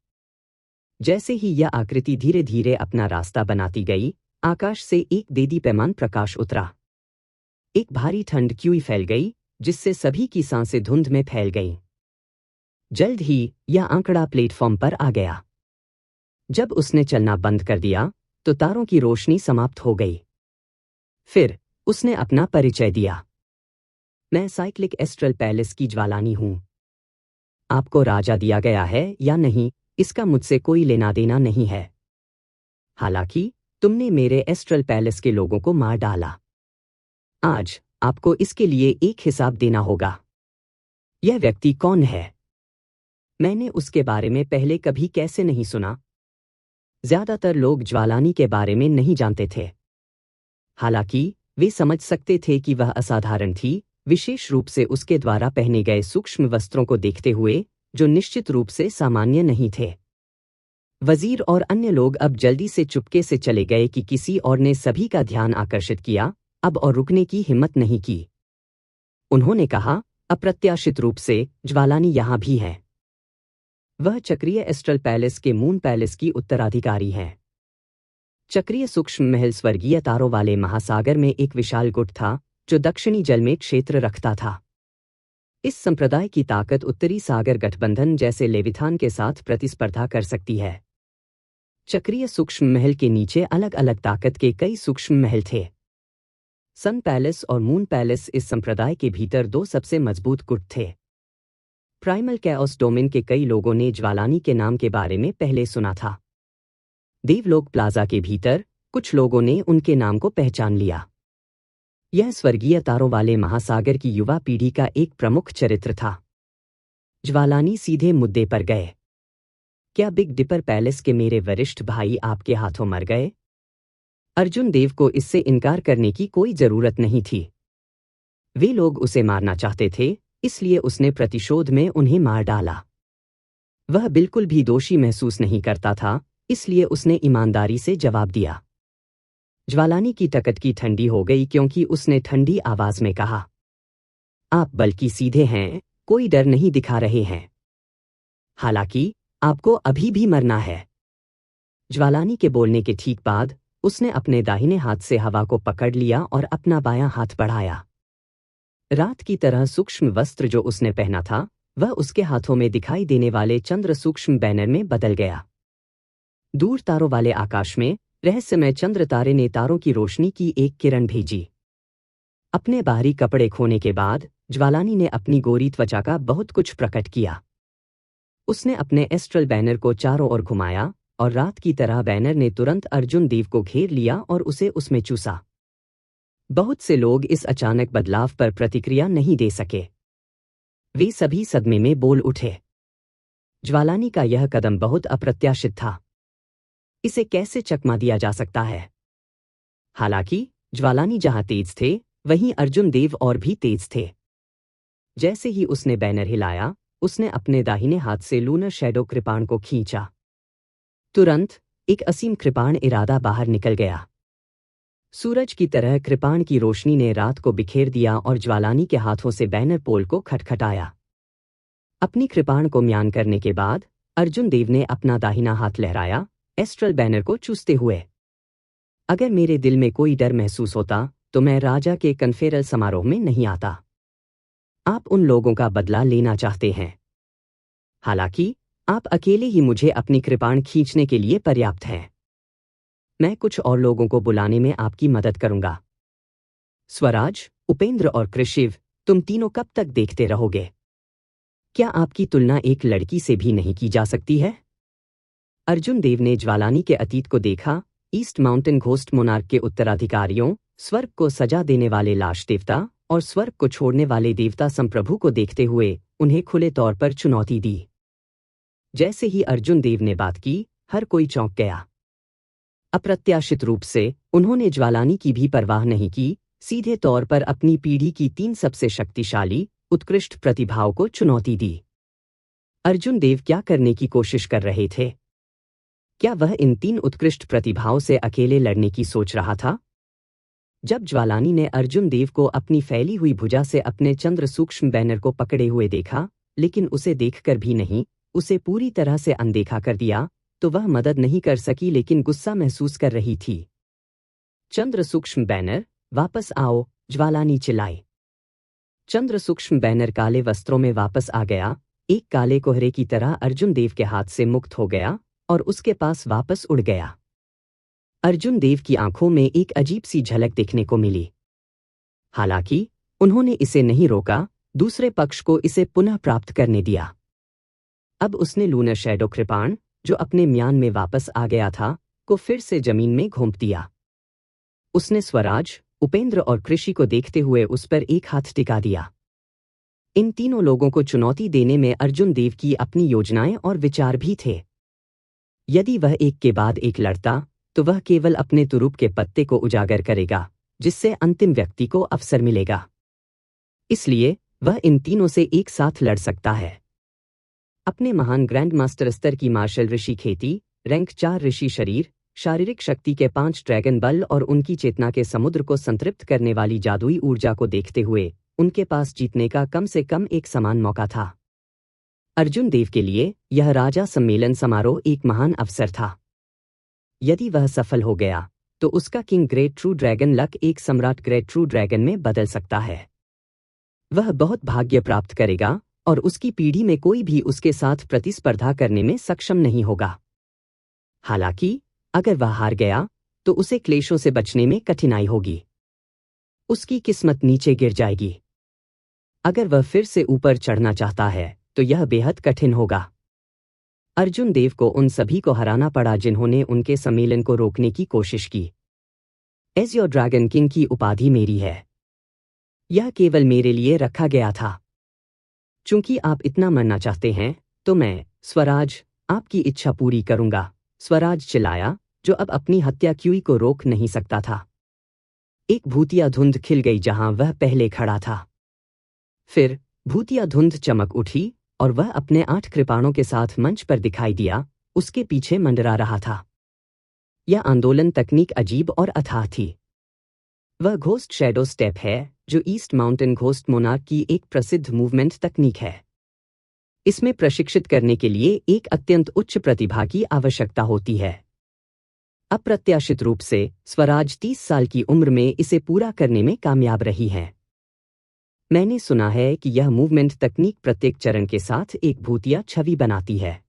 जैसे ही यह आकृति धीरे धीरे अपना रास्ता बनाती गई, आकाश से एक देदीप्यमान प्रकाश उतरा। एक भारी ठंड क्यों फैल गई, जिससे सभी की सांसें धुंध में फैल गईं। जल्द ही यह आंकड़ा प्लेटफॉर्म पर आ गया। जब उसने चलना बंद कर दिया, तो तारों की रोशनी समाप्त हो गई। फिर उसने अपना परिचय दिया। मैं साइक्लिक एस्ट्रल पैलेस की ज्वालानी हूं। आपको राजा दिया गया है या नहीं, इसका मुझसे कोई लेना देना नहीं है। हालांकि तुमने मेरे एस्ट्रल पैलेस के लोगों को मार डाला। आज आपको इसके लिए एक हिसाब देना होगा। यह व्यक्ति कौन है? मैंने उसके बारे में पहले कभी कैसे नहीं सुना? ज्यादातर लोग ज्वालानी के बारे में नहीं जानते थे। हालांकि वे समझ सकते थे कि वह असाधारण थी, विशेष रूप से उसके द्वारा पहने गए सूक्ष्म वस्त्रों को देखते हुए, जो निश्चित रूप से सामान्य नहीं थे। वजीर और अन्य लोग अब जल्दी से चुपके से चले गए कि किसी और ने सभी का ध्यान आकर्षित किया, अब और रुकने की हिम्मत नहीं की। उन्होंने कहा, अप्रत्याशित रूप से ज्वालानी यहां भी है। वह चक्रीय एस्ट्रल पैलेस के मून पैलेस की उत्तराधिकारी हैं। चक्रीय सूक्ष्म महल स्वर्गीय तारों वाले महासागर में एक विशाल गुट था, जो दक्षिणी जल में क्षेत्र रखता था। इस संप्रदाय की ताकत उत्तरी सागर गठबंधन जैसे लेविथान के साथ प्रतिस्पर्धा कर सकती है। चक्रीय सूक्ष्म महल के नीचे अलग अलग ताकत के कई सूक्ष्म महल थे। सन पैलेस और मून पैलेस इस संप्रदाय के भीतर 2 सबसे मजबूत गुट थे। प्राइमल कैओस डोमेन के कई लोगों ने ज्वालानी के नाम के बारे में पहले सुना था। देवलोक प्लाजा के भीतर कुछ लोगों ने उनके नाम को पहचान लिया। यह स्वर्गीय तारों वाले महासागर की युवा पीढ़ी का एक प्रमुख चरित्र था। ज्वालानी सीधे मुद्दे पर गए। क्या बिग डिपर पैलेस के मेरे वरिष्ठ भाई आपके हाथों मर गए? अर्जुन देव को इससे इनकार करने की कोई जरूरत नहीं थी। वे लोग उसे मारना चाहते थे, इसलिए उसने प्रतिशोध में उन्हें मार डाला। वह बिल्कुल भी दोषी महसूस नहीं करता था, इसलिए उसने ईमानदारी से जवाब दिया। ज्वालानी की टकटकी ठंडी हो गई क्योंकि उसने ठंडी आवाज में कहा, आप बल्कि सीधे हैं, कोई डर नहीं दिखा रहे हैं। हालांकि आपको अभी भी मरना है। ज्वालानी के बोलने के ठीक बाद उसने अपने दाहिने हाथ से हवा को पकड़ लिया और अपना बायां हाथ बढ़ाया। रात की तरह सूक्ष्म वस्त्र जो उसने पहना था, वह उसके हाथों में दिखाई देने वाले चंद्र सूक्ष्म बैनर में बदल गया। दूर तारों वाले आकाश में रहस्यमय चंद्र तारे ने तारों की रोशनी की एक किरण भेजी। अपने बाहरी कपड़े खोने के बाद ज्वालानी ने अपनी गोरी त्वचा का बहुत कुछ प्रकट किया। उसने अपने एस्ट्रल बैनर को चारों ओर घुमाया और रात की तरह बैनर ने तुरंत अर्जुन देव को घेर लिया और उसे उसमें चूसा। बहुत से लोग इस अचानक बदलाव पर प्रतिक्रिया नहीं दे सके। वे सभी सदमे में बोल उठे। ज्वालानी का यह कदम बहुत अप्रत्याशित था। इसे कैसे चकमा दिया जा सकता है? हालांकि ज्वालानी जहां तेज थे, वहीं अर्जुन देव और भी तेज थे। जैसे ही उसने बैनर हिलाया, उसने अपने दाहिने हाथ से लूनर शैडो कृपाण को खींचा। तुरंत एक असीम कृपाण इरादा बाहर निकल गया। सूरज की तरह कृपाण की रोशनी ने रात को बिखेर दिया और ज्वालानी के हाथों से बैनर पोल को खटखटाया। अपनी कृपाण को म्यान करने के बाद अर्जुन देव ने अपना दाहिना हाथ लहराया, एस्ट्रल बैनर को चूसते हुए। अगर मेरे दिल में कोई डर महसूस होता तो मैं राजा के कन्फेरल समारोह में नहीं आता। आप उन लोगों का बदला लेना चाहते हैं। हालांकि आप अकेले ही मुझे अपनी कृपाण खींचने के लिए पर्याप्त हैं। मैं कुछ और लोगों को बुलाने में आपकी मदद करूंगा। स्वराज, उपेंद्र और कृषिव, तुम तीनों कब तक देखते रहोगे? क्या आपकी तुलना एक लड़की से भी नहीं की जा सकती है? अर्जुन देव ने ज्वालानी के अतीत को देखा। ईस्ट माउंटेन घोस्ट मोनार्क के उत्तराधिकारियों, स्वर्ग को सजा देने वाले लाश देवता और स्वर्ग को छोड़ने वाले देवता संप्रभु को देखते हुए उन्हें खुले तौर पर चुनौती दी। जैसे ही अर्जुन देव ने बात की, हर कोई चौंक गया। अप्रत्याशित रूप से उन्होंने ज्वालानी की भी परवाह नहीं की, सीधे तौर पर अपनी पीढ़ी की 3 सबसे शक्तिशाली, उत्कृष्ट प्रतिभाओं को चुनौती दी। अर्जुन देव क्या करने की कोशिश कर रहे थे? क्या वह इन 3 उत्कृष्ट प्रतिभाओं से अकेले लड़ने की सोच रहा था? जब ज्वालानी ने अर्जुन देव को अपनी फैली हुई भुजा से अपने चंद्र सूक्ष्म बैनर को पकड़े हुए देखा, लेकिन उसे देखकर भी नहीं, उसे पूरी तरह से अनदेखा कर दिया, तो वह मदद नहीं कर सकी लेकिन गुस्सा महसूस कर रही थी। चंद्र सूक्ष्म बैनर, वापस आओ, ज्वालानी चिल्लाई। चंद्र सूक्ष्म बैनर काले वस्त्रों में वापस आ गया, एक काले कोहरे की तरह अर्जुन देव के हाथ से मुक्त हो गया और उसके पास वापस उड़ गया। अर्जुन देव की आंखों में एक अजीब सी झलक देखने को मिली। हालांकि उन्होंने इसे नहीं रोका, दूसरे पक्ष को इसे पुनः प्राप्त करने दिया। अब उसने लूनर शैडो कृपाण, जो अपने म्यान में वापस आ गया था, को फिर से जमीन में घोंप दिया। उसने स्वराज, उपेंद्र और कृषि को देखते हुए उस पर एक हाथ टिका दिया। इन तीनों लोगों को चुनौती देने में अर्जुन देव की अपनी योजनाएं और विचार भी थे। यदि वह एक के बाद एक लड़ता, तो वह केवल अपने तुरुप के पत्ते को उजागर करेगा, जिससे अंतिम व्यक्ति को अवसर मिलेगा। इसलिए वह इन तीनों से एक साथ लड़ सकता है। अपने महान ग्रैंड मास्टर स्तर की मार्शल ऋषि खेती, रैंक 4 ऋषि शरीर, शारीरिक शक्ति के 5 ड्रैगन बल और उनकी चेतना के समुद्र को संतृप्त करने वाली जादुई ऊर्जा को देखते हुए उनके पास जीतने का कम से कम एक समान मौका था। अर्जुन देव के लिए यह राजा सम्मेलन समारोह एक महान अवसर था। यदि वह सफल हो गया, तो उसका king great true dragon luck एक सम्राट ग्रेट ट्रू ड्रैगन में बदल सकता है। वह बहुत भाग्य प्राप्त करेगा और उसकी पीढ़ी में कोई भी उसके साथ प्रतिस्पर्धा करने में सक्षम नहीं होगा। हालांकि अगर वह हार गया, तो उसे क्लेशों से बचने में कठिनाई होगी। उसकी किस्मत नीचे गिर जाएगी। अगर वह फिर से ऊपर चढ़ना चाहता है, तो यह बेहद कठिन होगा। अर्जुन देव को उन सभी को हराना पड़ा जिन्होंने उनके सम्मेलन को रोकने की कोशिश की। एज योर ड्रैगन किंग की उपाधि मेरी है। यह केवल मेरे लिए रखा गया था। चूंकि आप इतना मरना चाहते हैं, तो मैं, स्वराज, आपकी इच्छा पूरी करूंगा, स्वराज चिल्लाया, जो अब अपनी हत्या क्यूई को रोक नहीं सकता था। एक भूतिया धुंध खिल गई जहां वह पहले खड़ा था। फिर भूतिया धुंध चमक उठी और वह अपने 8 कृपाणों के साथ मंच पर दिखाई दिया, उसके पीछे मंडरा रहा था। यह आंदोलन तकनीक अजीब और अथाह थी। वह घोस्ट शैडो स्टेप है, जो ईस्ट माउंटेन घोस्ट मोनार्क की एक प्रसिद्ध मूवमेंट तकनीक है। इसमें प्रशिक्षित करने के लिए एक अत्यंत उच्च प्रतिभा की आवश्यकता होती है। अप्रत्याशित रूप से स्वराज 30 साल की उम्र में इसे पूरा करने में कामयाब रही है। मैंने सुना है कि यह मूवमेंट तकनीक प्रत्येक चरण के साथ एक भूतिया छवि बनाती है।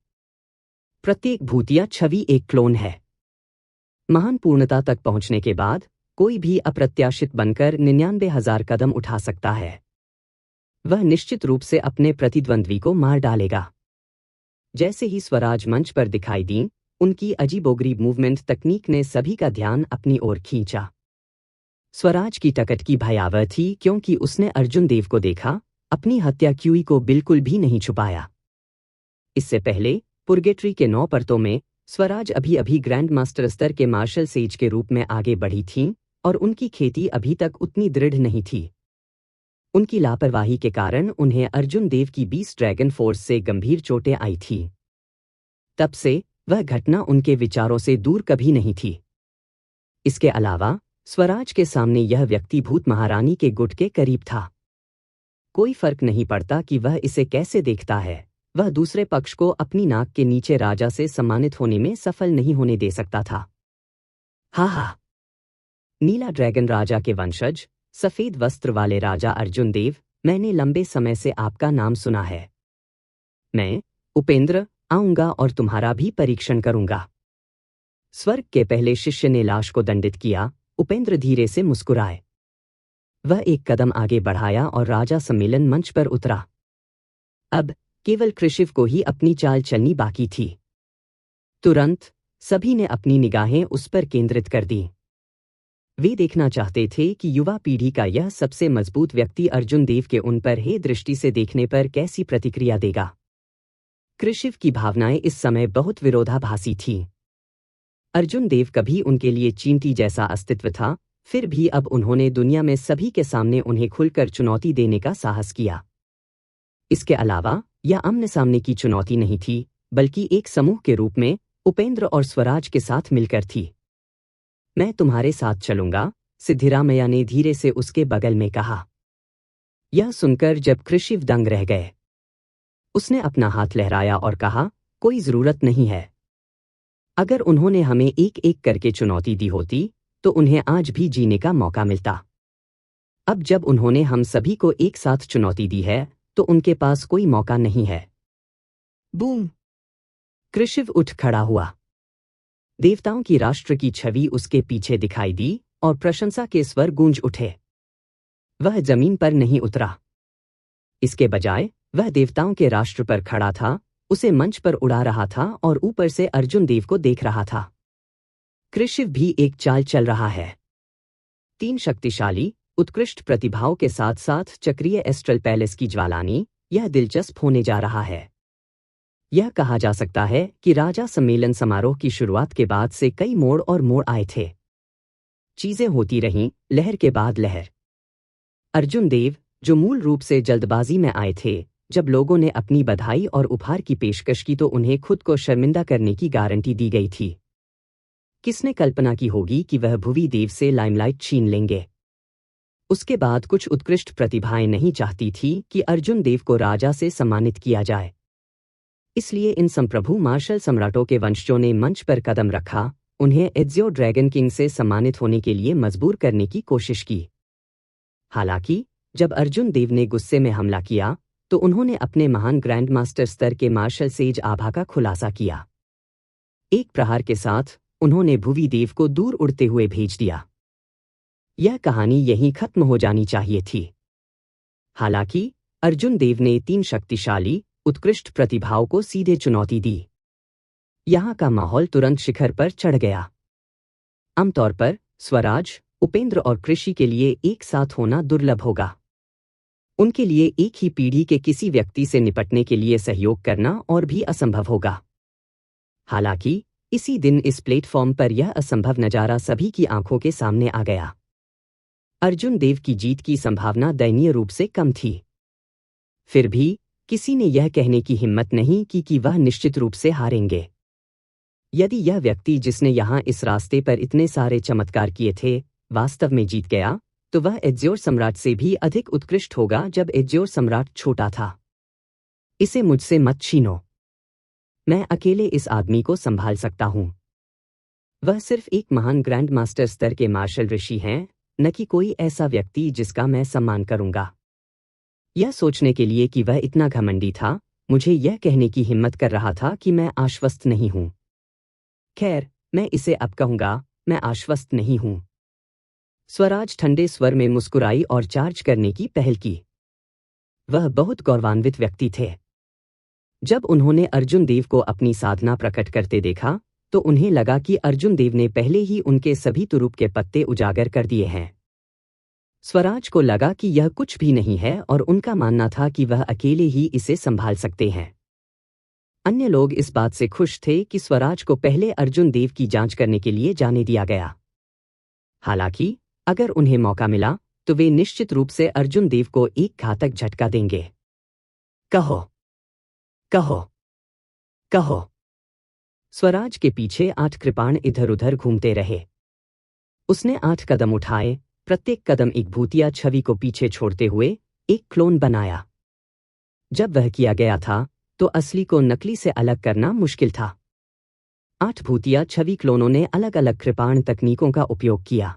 प्रत्येक भूतिया छवि एक क्लोन है। महान पूर्णता तक पहुंचने के बाद कोई भी अप्रत्याशित बनकर 99,000 कदम उठा सकता है। वह निश्चित रूप से अपने प्रतिद्वंद्वी को मार डालेगा। जैसे ही स्वराज मंच पर दिखाई दी, उनकी अजीबोगरीब मूवमेंट तकनीक ने सभी का ध्यान अपनी ओर खींचा। स्वराज की टकटकी भयावह थी क्योंकि उसने अर्जुन देव को देखा, अपनी हत्या क्यूई को बिल्कुल भी नहीं छुपाया। इससे पहले पुर्गेट्री के 9 परतों में स्वराज अभी अभी ग्रैंड मास्टर स्तर के मार्शल सेज के रूप में आगे बढ़ी थीं और उनकी खेती अभी तक उतनी दृढ़ नहीं थी। उनकी लापरवाही के कारण उन्हें अर्जुन देव की 20 ड्रैगन फोर्स से गंभीर चोटें आई थीं। तब से वह घटना उनके विचारों से दूर कभी नहीं थी। इसके अलावा स्वराज के सामने यह व्यक्ति भूत महारानी के गुट के करीब था। कोई फर्क नहीं पड़ता कि वह इसे कैसे देखता है, वह दूसरे पक्ष को अपनी नाक के नीचे राजा से सम्मानित होने में सफल नहीं होने दे सकता था। हा। नीला ड्रैगन राजा के वंशज, सफेद वस्त्र वाले राजा अर्जुन देव, मैंने लंबे समय से आपका नाम सुना है। मैं, उपेंद्र, आऊंगा और तुम्हारा भी परीक्षण करूंगा। स्वर्ग के पहले शिष्य ने लाश को दंडित किया। उपेंद्र धीरे से मुस्कुराए। वह एक कदम आगे बढ़ाया और राजा सम्मेलन मंच पर उतरा। अब केवल कृशिव को ही अपनी चाल चलनी बाकी थी। तुरंत सभी ने अपनी निगाहें उस पर केंद्रित कर दी। वे देखना चाहते थे कि युवा पीढ़ी का यह सबसे मजबूत व्यक्ति अर्जुन देव के उन पर हे दृष्टि से देखने पर कैसी प्रतिक्रिया देगा। कृशिव की भावनाएं इस समय बहुत विरोधाभासी थीं। अर्जुन देव कभी उनके लिए चींटी जैसा अस्तित्व था, फिर भी अब उन्होंने दुनिया में सभी के सामने उन्हें खुलकर चुनौती देने का साहस किया। इसके अलावा यह आमने सामने की चुनौती नहीं थी, बल्कि एक समूह के रूप में उपेंद्र और स्वराज के साथ मिलकर थी। मैं तुम्हारे साथ चलूंगा, सिद्धिरामैया ने धीरे से उसके बगल में कहा। यह सुनकर जब कृशिव दंग रह गए, उसने अपना हाथ लहराया और कहा, कोई जरूरत नहीं है। अगर उन्होंने हमें एक एक करके चुनौती दी होती तो उन्हें आज भी जीने का मौका मिलता। अब जब उन्होंने हम सभी को एक साथ चुनौती दी है तो उनके पास कोई मौका नहीं है। बूम! कृशिव उठ खड़ा हुआ। देवताओं की राष्ट्र की छवि उसके पीछे दिखाई दी और प्रशंसा के स्वर गूंज उठे। वह जमीन पर नहीं उतरा। इसके बजाय वह देवताओं के राष्ट्र पर खड़ा था, उसे मंच पर उड़ा रहा था और ऊपर से अर्जुन देव को देख रहा था। कृशिव भी एक चाल चल रहा है। 3 शक्तिशाली, उत्कृष्ट प्रतिभाओं के साथ साथ चक्रीय एस्ट्रल पैलेस की ज्वालानी, यह दिलचस्प होने जा रहा है। यह कहा जा सकता है कि राजा सम्मेलन समारोह की शुरुआत के बाद से कई मोड़ और मोड़ आए थे। चीजें होती रहीं, लहर के बाद लहर। अर्जुन देव, जो मूल रूप से जल्दबाजी में आए थे, जब लोगों ने अपनी बधाई और उपहार की पेशकश की तो उन्हें खुद को शर्मिंदा करने की गारंटी दी गई थी। किसने कल्पना की होगी कि वह भुवी देव से लाइमलाइट छीन लेंगे। उसके बाद कुछ उत्कृष्ट प्रतिभाएं नहीं चाहती थी कि अर्जुन देव को राजा से सम्मानित किया जाए। इसलिए इन संप्रभु मार्शल सम्राटों के वंशजों ने मंच पर कदम रखा, उन्हें एज़ियो ड्रैगन किंग से सम्मानित होने के लिए मजबूर करने की कोशिश की। हालांकि जब अर्जुन देव ने गुस्से में हमला किया तो उन्होंने अपने महान ग्रैंड मास्टर स्तर के मार्शल सेज आभा का खुलासा किया। एक प्रहार के साथ उन्होंने भुवी देव को दूर उड़ते हुए भेज दिया। यह कहानी यहीं खत्म हो जानी चाहिए थी। हालांकि अर्जुन देव ने 3 शक्तिशाली, उत्कृष्ट प्रतिभाओं को सीधे चुनौती दी। यहां का माहौल तुरंत शिखर पर चढ़ गया। आमतौर पर स्वराज, उपेंद्र और कृषि के लिए एक साथ होना दुर्लभ होगा। उनके लिए एक ही पीढ़ी के किसी व्यक्ति से निपटने के लिए सहयोग करना और भी असंभव होगा। हालांकि इसी दिन इस प्लेटफॉर्म पर यह असंभव नजारा सभी की आंखों के सामने आ गया। अर्जुन देव की जीत की संभावना दयनीय रूप से कम थी। फिर भी किसी ने यह कहने की हिम्मत नहीं की कि वह निश्चित रूप से हारेंगे। यदि यह व्यक्ति जिसने यहां इस रास्ते पर इतने सारे चमत्कार किए थे, वास्तव में जीत गया, तो वह एज़ियोर सम्राट से भी अधिक उत्कृष्ट होगा जब एज़ियोर सम्राट छोटा था। इसे मुझसे मत छीनो। मैं अकेले इस आदमी को संभाल सकता हूं। वह सिर्फ एक महान ग्रैंड मास्टर स्तर के मार्शल ऋषि हैं, न कि कोई ऐसा व्यक्ति जिसका मैं सम्मान करूंगा। यह सोचने के लिए कि वह इतना घमंडी था, मुझे यह कहने की हिम्मत कर रहा था कि मैं आश्वस्त नहीं हूं। खैर, मैं इसे अब कहूंगा, मैं आश्वस्त नहीं हूं। स्वराज ठंडे स्वर में मुस्कुराई और चार्ज करने की पहल की। वह बहुत गौरवान्वित व्यक्ति थे। जब उन्होंने अर्जुन देव को अपनी साधना प्रकट करते देखा तो उन्हें लगा कि अर्जुन देव ने पहले ही उनके सभी तुरूप के पत्ते उजागर कर दिए हैं। स्वराज को लगा कि यह कुछ भी नहीं है और उनका मानना था कि वह अकेले ही इसे संभाल सकते हैं। अन्य लोग इस बात से खुश थे कि स्वराज को पहले अर्जुन देव की जांच करने के लिए जाने दिया गया। हालांकि अगर उन्हें मौका मिला तो वे निश्चित रूप से अर्जुन देव को एक घातक झटका देंगे। कहो कहो कहो। स्वराज के पीछे 8 कृपाण इधर उधर घूमते रहे। उसने 8 कदम उठाए, प्रत्येक कदम एक भूतिया छवि को पीछे छोड़ते हुए एक क्लोन बनाया। जब वह किया गया था तो असली को नकली से अलग करना मुश्किल था। 8 भूतिया छवि क्लोनों ने अलग अलग कृपाण तकनीकों का उपयोग किया।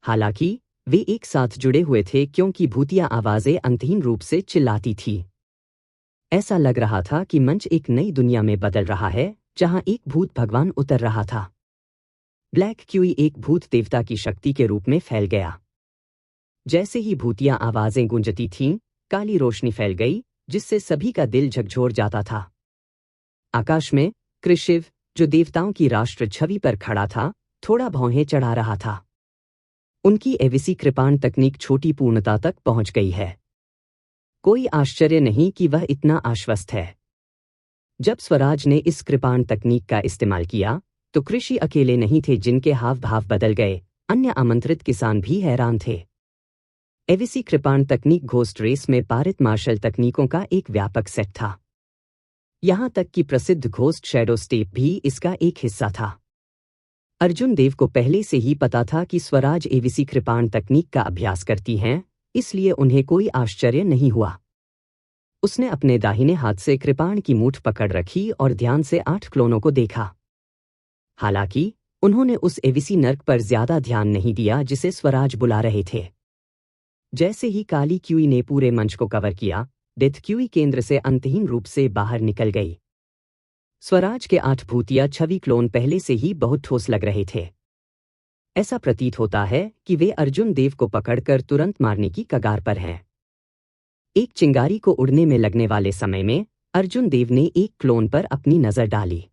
हालांकि वे एक साथ जुड़े हुए थे क्योंकि भूतिया आवाजें अंतहीन रूप से चिल्लाती थी। ऐसा लग रहा था कि मंच एक नई दुनिया में बदल रहा है जहां एक भूत भगवान उतर रहा था। ब्लैक क्यूई एक भूत देवता की शक्ति के रूप में फैल गया। जैसे ही भूतिया आवाजें गूंजती थीं, काली रोशनी फैल गई जिससे सभी का दिल झकझोर जाता था। आकाश में कृशिव, जो देवताओं की राष्ट्र छवि पर खड़ा था, थोड़ा भौहें चढ़ा रहा था। उनकी एविसी कृपाण तकनीक छोटी पूर्णता तक पहुंच गई है। कोई आश्चर्य नहीं कि वह इतना आश्वस्त है। जब स्वराज ने इस कृपाण तकनीक का इस्तेमाल किया तो कृषि अकेले नहीं थे जिनके हाव भाव बदल गए, अन्य आमंत्रित किसान भी हैरान थे। एविसी कृपाण तकनीक घोस्ट रेस में पारित मार्शल तकनीकों का एक व्यापक सेट था। यहां तक कि प्रसिद्ध घोस्ट शैडो स्टेप भी इसका एक हिस्सा था। अर्जुन देव को पहले से ही पता था कि स्वराज एविसी कृपाण तकनीक का अभ्यास करती हैं, इसलिए उन्हें कोई आश्चर्य नहीं हुआ। उसने अपने दाहिने हाथ से कृपाण की मूठ पकड़ रखी और ध्यान से 8 क्लोनों को देखा। हालांकि उन्होंने उस एविसी नर्क पर ज्यादा ध्यान नहीं दिया जिसे स्वराज बुला रहे थे। जैसे ही काली क्यूई ने पूरे मंच को कवर किया, डेथ क्यूई केंद्र से अंतहीन रूप से बाहर निकल गई। स्वराज के 8 भूतिया छवि क्लोन पहले से ही बहुत ठोस लग रहे थे। ऐसा प्रतीत होता है कि वे अर्जुन देव को पकड़कर तुरंत मारने की कगार पर हैं। एक चिंगारी को उड़ने में लगने वाले समय में अर्जुन देव ने एक क्लोन पर अपनी नजर डाली।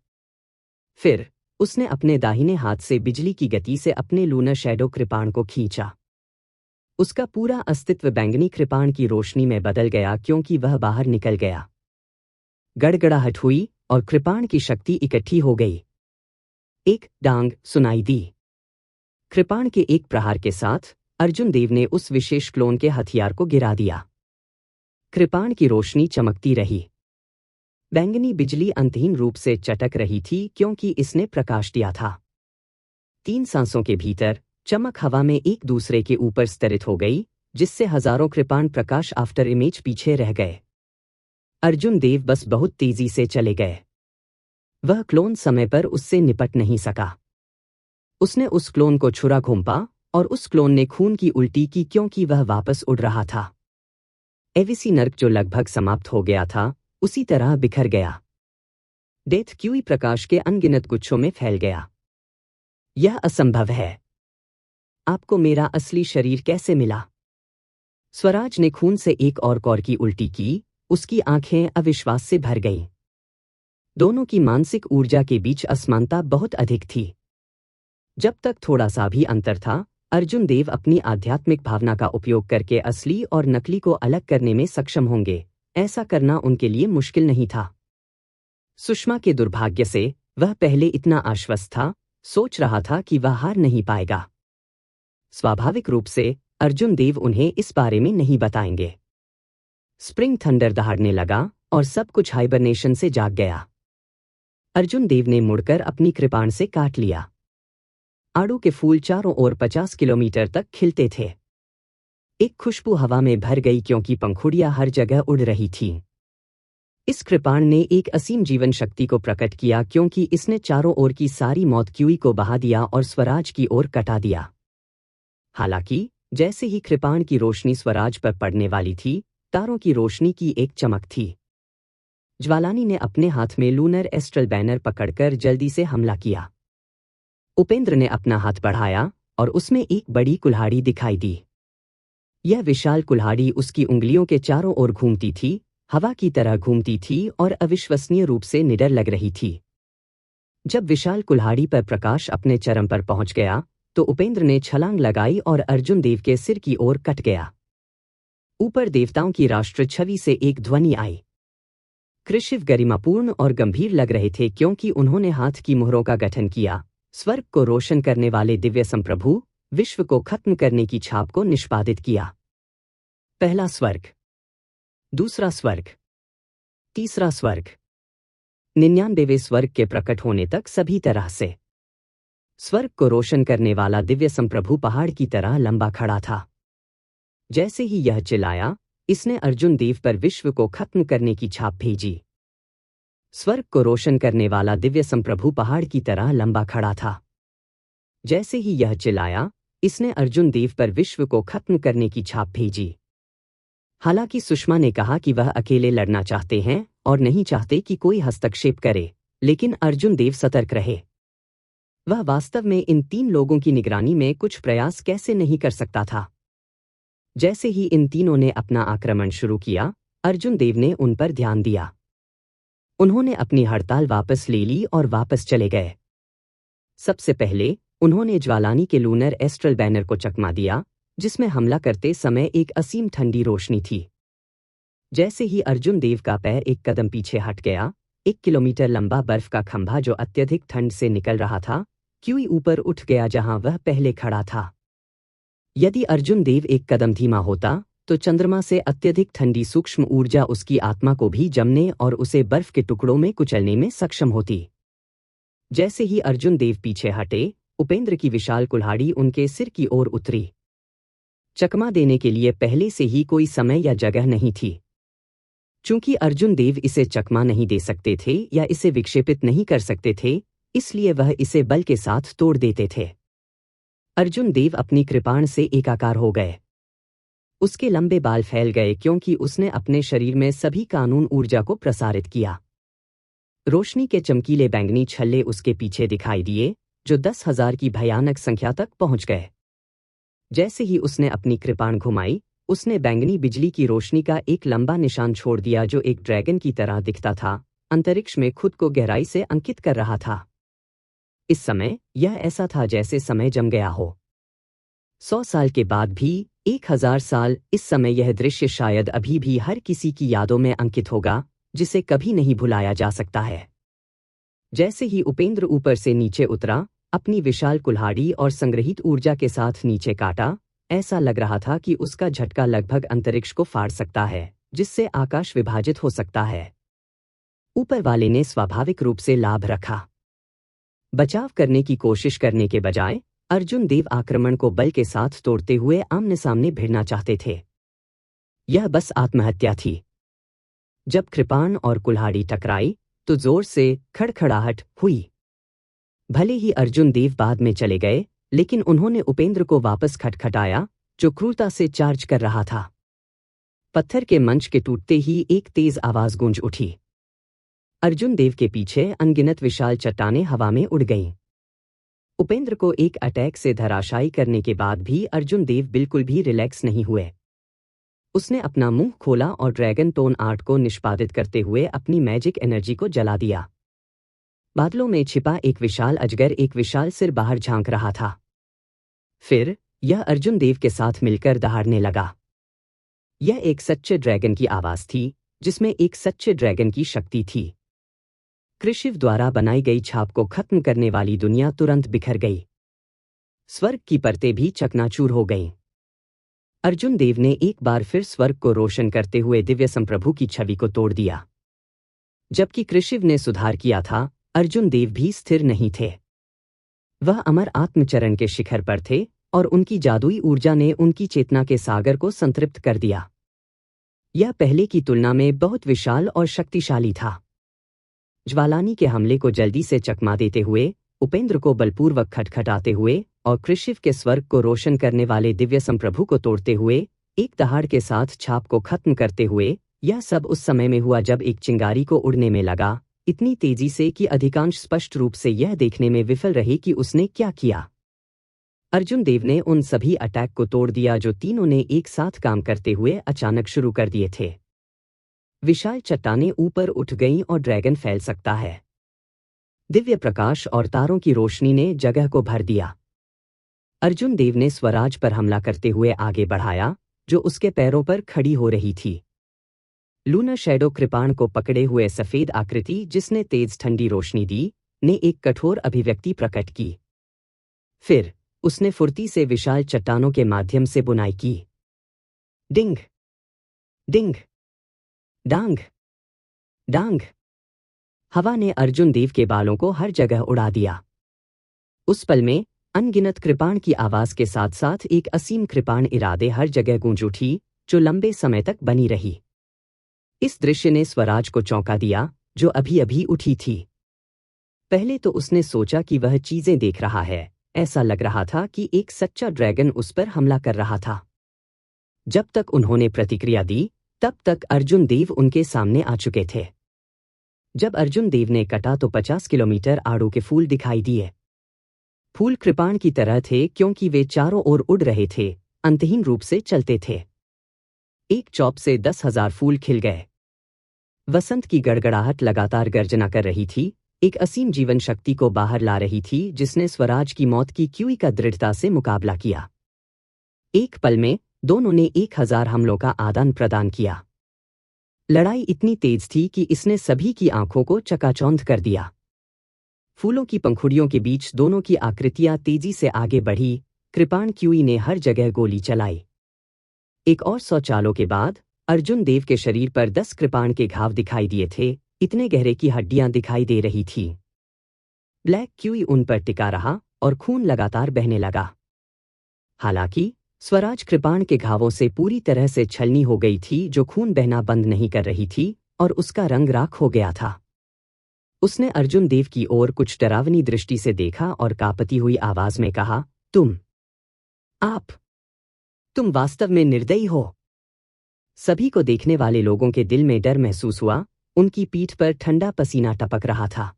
फिर उसने अपने दाहिने हाथ से बिजली की गति से अपने लूनर शैडो कृपाण को खींचा। उसका पूरा अस्तित्व बैंगनी कृपाण की रोशनी में बदल गया क्योंकि वह बाहर निकल गया। गड़गड़ाहट हुई और कृपाण की शक्ति इकट्ठी हो गई। एक डांग सुनाई दी। कृपाण के एक प्रहार के साथ अर्जुन देव ने उस विशेष क्लोन के हथियार को गिरा दिया। कृपाण की रोशनी चमकती रही। बैंगनी बिजली अंतहीन रूप से चटक रही थी क्योंकि इसने प्रकाश दिया था। 3 सांसों के भीतर चमक हवा में एक दूसरे के ऊपर स्तरित हो गई, जिससे हजारों कृपाण प्रकाश आफ्टर इमेज पीछे रह गए। अर्जुन देव बस बहुत तेजी से चले गए। वह क्लोन समय पर उससे निपट नहीं सका। उसने उस क्लोन को छुरा घोंपा और उस क्लोन ने खून की उल्टी की क्योंकि वह वापस उड़ रहा था। एविसी नर्क जो लगभग समाप्त हो गया था, उसी तरह बिखर गया। डेथ क्यूई प्रकाश के अनगिनत गुच्छों में फैल गया। यह असंभव है। आपको मेरा असली शरीर कैसे मिला? स्वराज ने खून से एक और कौर की उल्टी की, उसकी आंखें अविश्वास से भर गईं। दोनों की मानसिक ऊर्जा के बीच असमानता बहुत अधिक थी। जब तक थोड़ा सा भी अंतर था, अर्जुन देव अपनी आध्यात्मिक भावना का उपयोग करके असली और नकली को अलग करने में सक्षम होंगे। ऐसा करना उनके लिए मुश्किल नहीं था। सुषमा के दुर्भाग्य से वह पहले इतना आश्वस्त था, सोच रहा था कि वह हार नहीं पाएगा। स्वाभाविक रूप से अर्जुन देव उन्हें इस बारे में नहीं बताएंगे। स्प्रिंग थंडर दहाड़ने लगा और सब कुछ हाइबरनेशन से जाग गया। अर्जुन देव ने मुड़कर अपनी कृपाण से काट लिया। आड़ू के फूल चारों ओर 50 किलोमीटर तक खिलते थे। एक खुशबू हवा में भर गई क्योंकि पंखुड़ियां हर जगह उड़ रही थीं। इस कृपाण ने एक असीम जीवन शक्ति को प्रकट किया क्योंकि इसने चारों ओर की सारी मौत क्यूई को बहा दिया और स्वराज की ओर कटा दिया। हालांकि जैसे ही कृपाण की रोशनी स्वराज पर पड़ने वाली थी, तारों की रोशनी की एक चमक थी। ज्वालानी ने अपने हाथ में लूनर एस्ट्रल बैनर पकड़कर जल्दी से हमला किया। उपेंद्र ने अपना हाथ बढ़ाया और उसमें एक बड़ी कुल्हाड़ी दिखाई दी। यह विशाल कुल्हाड़ी उसकी उंगलियों के चारों ओर घूमती थी, हवा की तरह घूमती थी और अविश्वसनीय रूप से निडर लग रही थी। जब विशाल कुल्हाड़ी पर प्रकाश अपने चरम पर पहुंच गया तो उपेंद्र ने छलांग लगाई और अर्जुन देव के सिर की ओर कट गया। ऊपर देवताओं की राष्ट्र छवि से एक ध्वनि आई। कृशिव गरिमापूर्ण और गंभीर लग रहे थे क्योंकि उन्होंने हाथ की मुहरों का गठन किया। स्वर्ग को रोशन करने वाले दिव्य संप्रभु, विश्व को खत्म करने की छाप को निष्पादित किया। पहला स्वर्ग, दूसरा स्वर्ग, तीसरा स्वर्ग। 99वें स्वर्ग के प्रकट होने तक सभी तरह से स्वर्ग को रोशन करने वाला दिव्य संप्रभु पहाड़ की तरह लंबा खड़ा था। जैसे ही यह चिल्लाया, इसने अर्जुन देव पर विश्व को खत्म करने की छाप भेजी। स्वर्ग को रोशन करने वाला दिव्य संप्रभु पहाड़ की तरह लंबा खड़ा था। जैसे ही यह चिल्लाया, इसने अर्जुन देव पर विश्व को खत्म करने की छाप भेजी। हालांकि सुषमा ने कहा कि वह अकेले लड़ना चाहते हैं और नहीं चाहते कि कोई हस्तक्षेप करे, लेकिन अर्जुन देव सतर्क रहे। वह वास्तव में इन 3 लोगों की निगरानी में कुछ प्रयास कैसे नहीं कर सकता था। जैसे ही इन तीनों ने अपना आक्रमण शुरू किया, अर्जुन देव ने उन पर ध्यान दिया। उन्होंने अपनी हड़ताल वापस ले ली और वापस चले गए। सबसे पहले उन्होंने ज्वालानी के लूनर एस्ट्रल बैनर को चकमा दिया, जिसमें हमला करते समय एक असीम ठंडी रोशनी थी। जैसे ही अर्जुन देव का पैर एक कदम पीछे हट गया, 1 किलोमीटर लंबा बर्फ का खंभा जो अत्यधिक ठंड से निकल रहा था, क्यों ऊपर उठ गया जहां वह पहले खड़ा था। यदि अर्जुन देव एक कदम धीमा होता तो चंद्रमा से अत्यधिक ठंडी सूक्ष्म ऊर्जा उसकी आत्मा को भी जमने और उसे बर्फ के टुकड़ों में कुचलने में सक्षम होती। जैसे ही अर्जुन देव पीछे हटे, उपेंद्र की विशाल कुल्हाड़ी उनके सिर की ओर उतरी। चकमा देने के लिए पहले से ही कोई समय या जगह नहीं थी। चूंकि अर्जुन देव इसे चकमा नहीं दे सकते थे या इसे विक्षेपित नहीं कर सकते थे, इसलिए वह इसे बल के साथ तोड़ देते थे। अर्जुन देव अपनी कृपाण से एकाकार हो गए। उसके लंबे बाल फैल गए क्योंकि उसने अपने शरीर में सभी कानून ऊर्जा को प्रसारित किया। रोशनी के चमकीले बैंगनी छल्ले उसके पीछे दिखाई दिए, जो 10,000 की भयानक संख्या तक पहुंच गए। जैसे ही उसने अपनी कृपाण घुमाई, उसने बैंगनी बिजली की रोशनी का एक लंबा निशान छोड़ दिया जो एक ड्रैगन की तरह दिखता था, अंतरिक्ष में खुद को गहराई से अंकित कर रहा था। इस समय यह ऐसा था जैसे समय जम गया हो। 100 साल के बाद भी, 1000 साल, इस समय यह दृश्य शायद अभी भी हर किसी की यादों में अंकित होगा, जिसे कभी नहीं भुलाया जा सकता है। जैसे ही उपेंद्र ऊपर से नीचे उतरा, अपनी विशाल कुल्हाड़ी और संग्रहित ऊर्जा के साथ नीचे काटा, ऐसा लग रहा था कि उसका झटका लगभग अंतरिक्ष को फाड़ सकता है, जिससे आकाश विभाजित हो सकता है। ऊपर वाले ने स्वाभाविक रूप से लाभ रखा। बचाव करने की कोशिश करने के बजाय अर्जुन देव आक्रमण को बल के साथ तोड़ते हुए आमने सामने भिड़ना चाहते थे। यह बस आत्महत्या थी। जब कृपाण और कुल्हाड़ी टकराई तो जोर से खड़खड़ाहट हुई। भले ही अर्जुन देव बाद में चले गए, लेकिन उन्होंने उपेंद्र को वापस खटखटाया, जो क्रूरता से चार्ज कर रहा था। पत्थर के मंच के टूटते ही एक तेज आवाज गूंज उठी। अर्जुन देव के पीछे अनगिनत विशाल चट्टानें हवा में उड़ गईं। उपेंद्र को एक अटैक से धराशायी करने के बाद भी अर्जुन देव बिल्कुल भी रिलैक्स नहीं हुए। उसने अपना मुंह खोला और ड्रैगन टोन आर्ट को निष्पादित करते हुए अपनी मैजिक एनर्जी को जला दिया। बादलों में छिपा एक विशाल अजगर एक विशाल सिर बाहर झांक रहा था। फिर यह अर्जुन देव के साथ मिलकर दहाड़ने लगा। यह एक सच्चे ड्रैगन की आवाज थी, जिसमें एक सच्चे ड्रैगन की शक्ति थी। कृशिव द्वारा बनाई गई छाप को खत्म करने वाली दुनिया तुरंत बिखर गई। स्वर्ग की परतें भी चकनाचूर हो गईं। अर्जुन देव ने एक बार फिर स्वर्ग को रोशन करते हुए दिव्य संप्रभु की छवि को तोड़ दिया। जबकि कृशिव ने सुधार किया था, अर्जुन देव भी स्थिर नहीं थे। वह अमर आत्मचरण के शिखर पर थे और उनकी जादुई ऊर्जा ने उनकी चेतना के सागर को संतृप्त कर दिया। यह पहले की तुलना में बहुत विशाल और शक्तिशाली था। ज्वालानी के हमले को जल्दी से चकमा देते हुए, उपेंद्र को बलपूर्वक खटखटाते हुए और कृशिव के स्वर्ग को रोशन करने वाले दिव्य संप्रभु को तोड़ते हुए, एक दहाड़ के साथ छाप को खत्म करते हुए, यह सब उस समय में हुआ जब एक चिंगारी को उड़ने में लगा, इतनी तेजी से कि अधिकांश स्पष्ट रूप से यह देखने में विफल रहे कि उसने क्या किया। अर्जुन देव ने उन सभी अटैक को तोड़ दिया जो तीनों ने एक साथ काम करते हुए अचानक शुरू कर दिए थे। विशाल चट्टानें ऊपर उठ गईं और ड्रैगन फैल सकता है। दिव्य प्रकाश और तारों की रोशनी ने जगह को भर दिया। अर्जुन देव ने स्वराज पर हमला करते हुए आगे बढ़ाया, जो उसके पैरों पर खड़ी हो रही थी। लूनर शैडो कृपाण को पकड़े हुए सफेद आकृति जिसने तेज ठंडी रोशनी दी, ने एक कठोर अभिव्यक्ति प्रकट की। फिर उसने फुर्ती से विशाल चट्टानों के माध्यम से बुनाई की। डिंग डिंग डांग डांग। हवा ने अर्जुन देव के बालों को हर जगह उड़ा दिया। उस पल में अनगिनत कृपाण की आवाज के साथ साथ एक असीम कृपाण इरादे हर जगह गूंज उठी, जो लंबे समय तक बनी रही। इस दृश्य ने स्वराज को चौंका दिया, जो अभी अभी उठी थी। पहले तो उसने सोचा कि वह चीजें देख रहा है। ऐसा लग रहा था कि एक सच्चा ड्रैगन उस पर हमला कर रहा था। जब तक उन्होंने प्रतिक्रिया दी, तब तक अर्जुन देव उनके सामने आ चुके थे। जब अर्जुन देव ने कटा तो 50 किलोमीटर आड़ू के फूल दिखाई दिए। फूल कृपाण की तरह थे क्योंकि वे चारों ओर उड़ रहे थे, अंतहीन रूप से चलते थे। एक चौप से 10,000 फूल खिल गए। वसंत की गड़गड़ाहट लगातार गर्जना कर रही थी, एक असीम जीवन शक्ति को बाहर ला रही थी जिसने स्वराज की मौत की क्यूई का दृढ़ता से मुकाबला किया। एक पल में दोनों ने 1000 हमलों का आदान प्रदान किया। लड़ाई इतनी तेज थी कि इसने सभी की आंखों को चकाचौंध कर दिया। फूलों की पंखुड़ियों के बीच दोनों की आकृतियां तेजी से आगे बढ़ी। कृपाण क्यूई ने हर जगह गोली चलाई। एक और 100 चालों के बाद अर्जुन देव के शरीर पर 10 कृपाण के घाव दिखाई दिए थे, इतने गहरे की हड्डियां दिखाई दे रही थी। ब्लैक क्यूई उन पर टिका रहा और खून लगातार बहने लगा। हालांकि स्वराज कृपाण के घावों से पूरी तरह से छलनी हो गई थी, जो खून बहना बंद नहीं कर रही थी और उसका रंग राख हो गया था। उसने अर्जुन देव की ओर कुछ डरावनी दृष्टि से देखा और कांपती हुई आवाज में कहा, तुम वास्तव में निर्दयी हो। सभी को देखने वाले लोगों के दिल में डर महसूस हुआ, उनकी पीठ पर ठंडा पसीना टपक रहा था।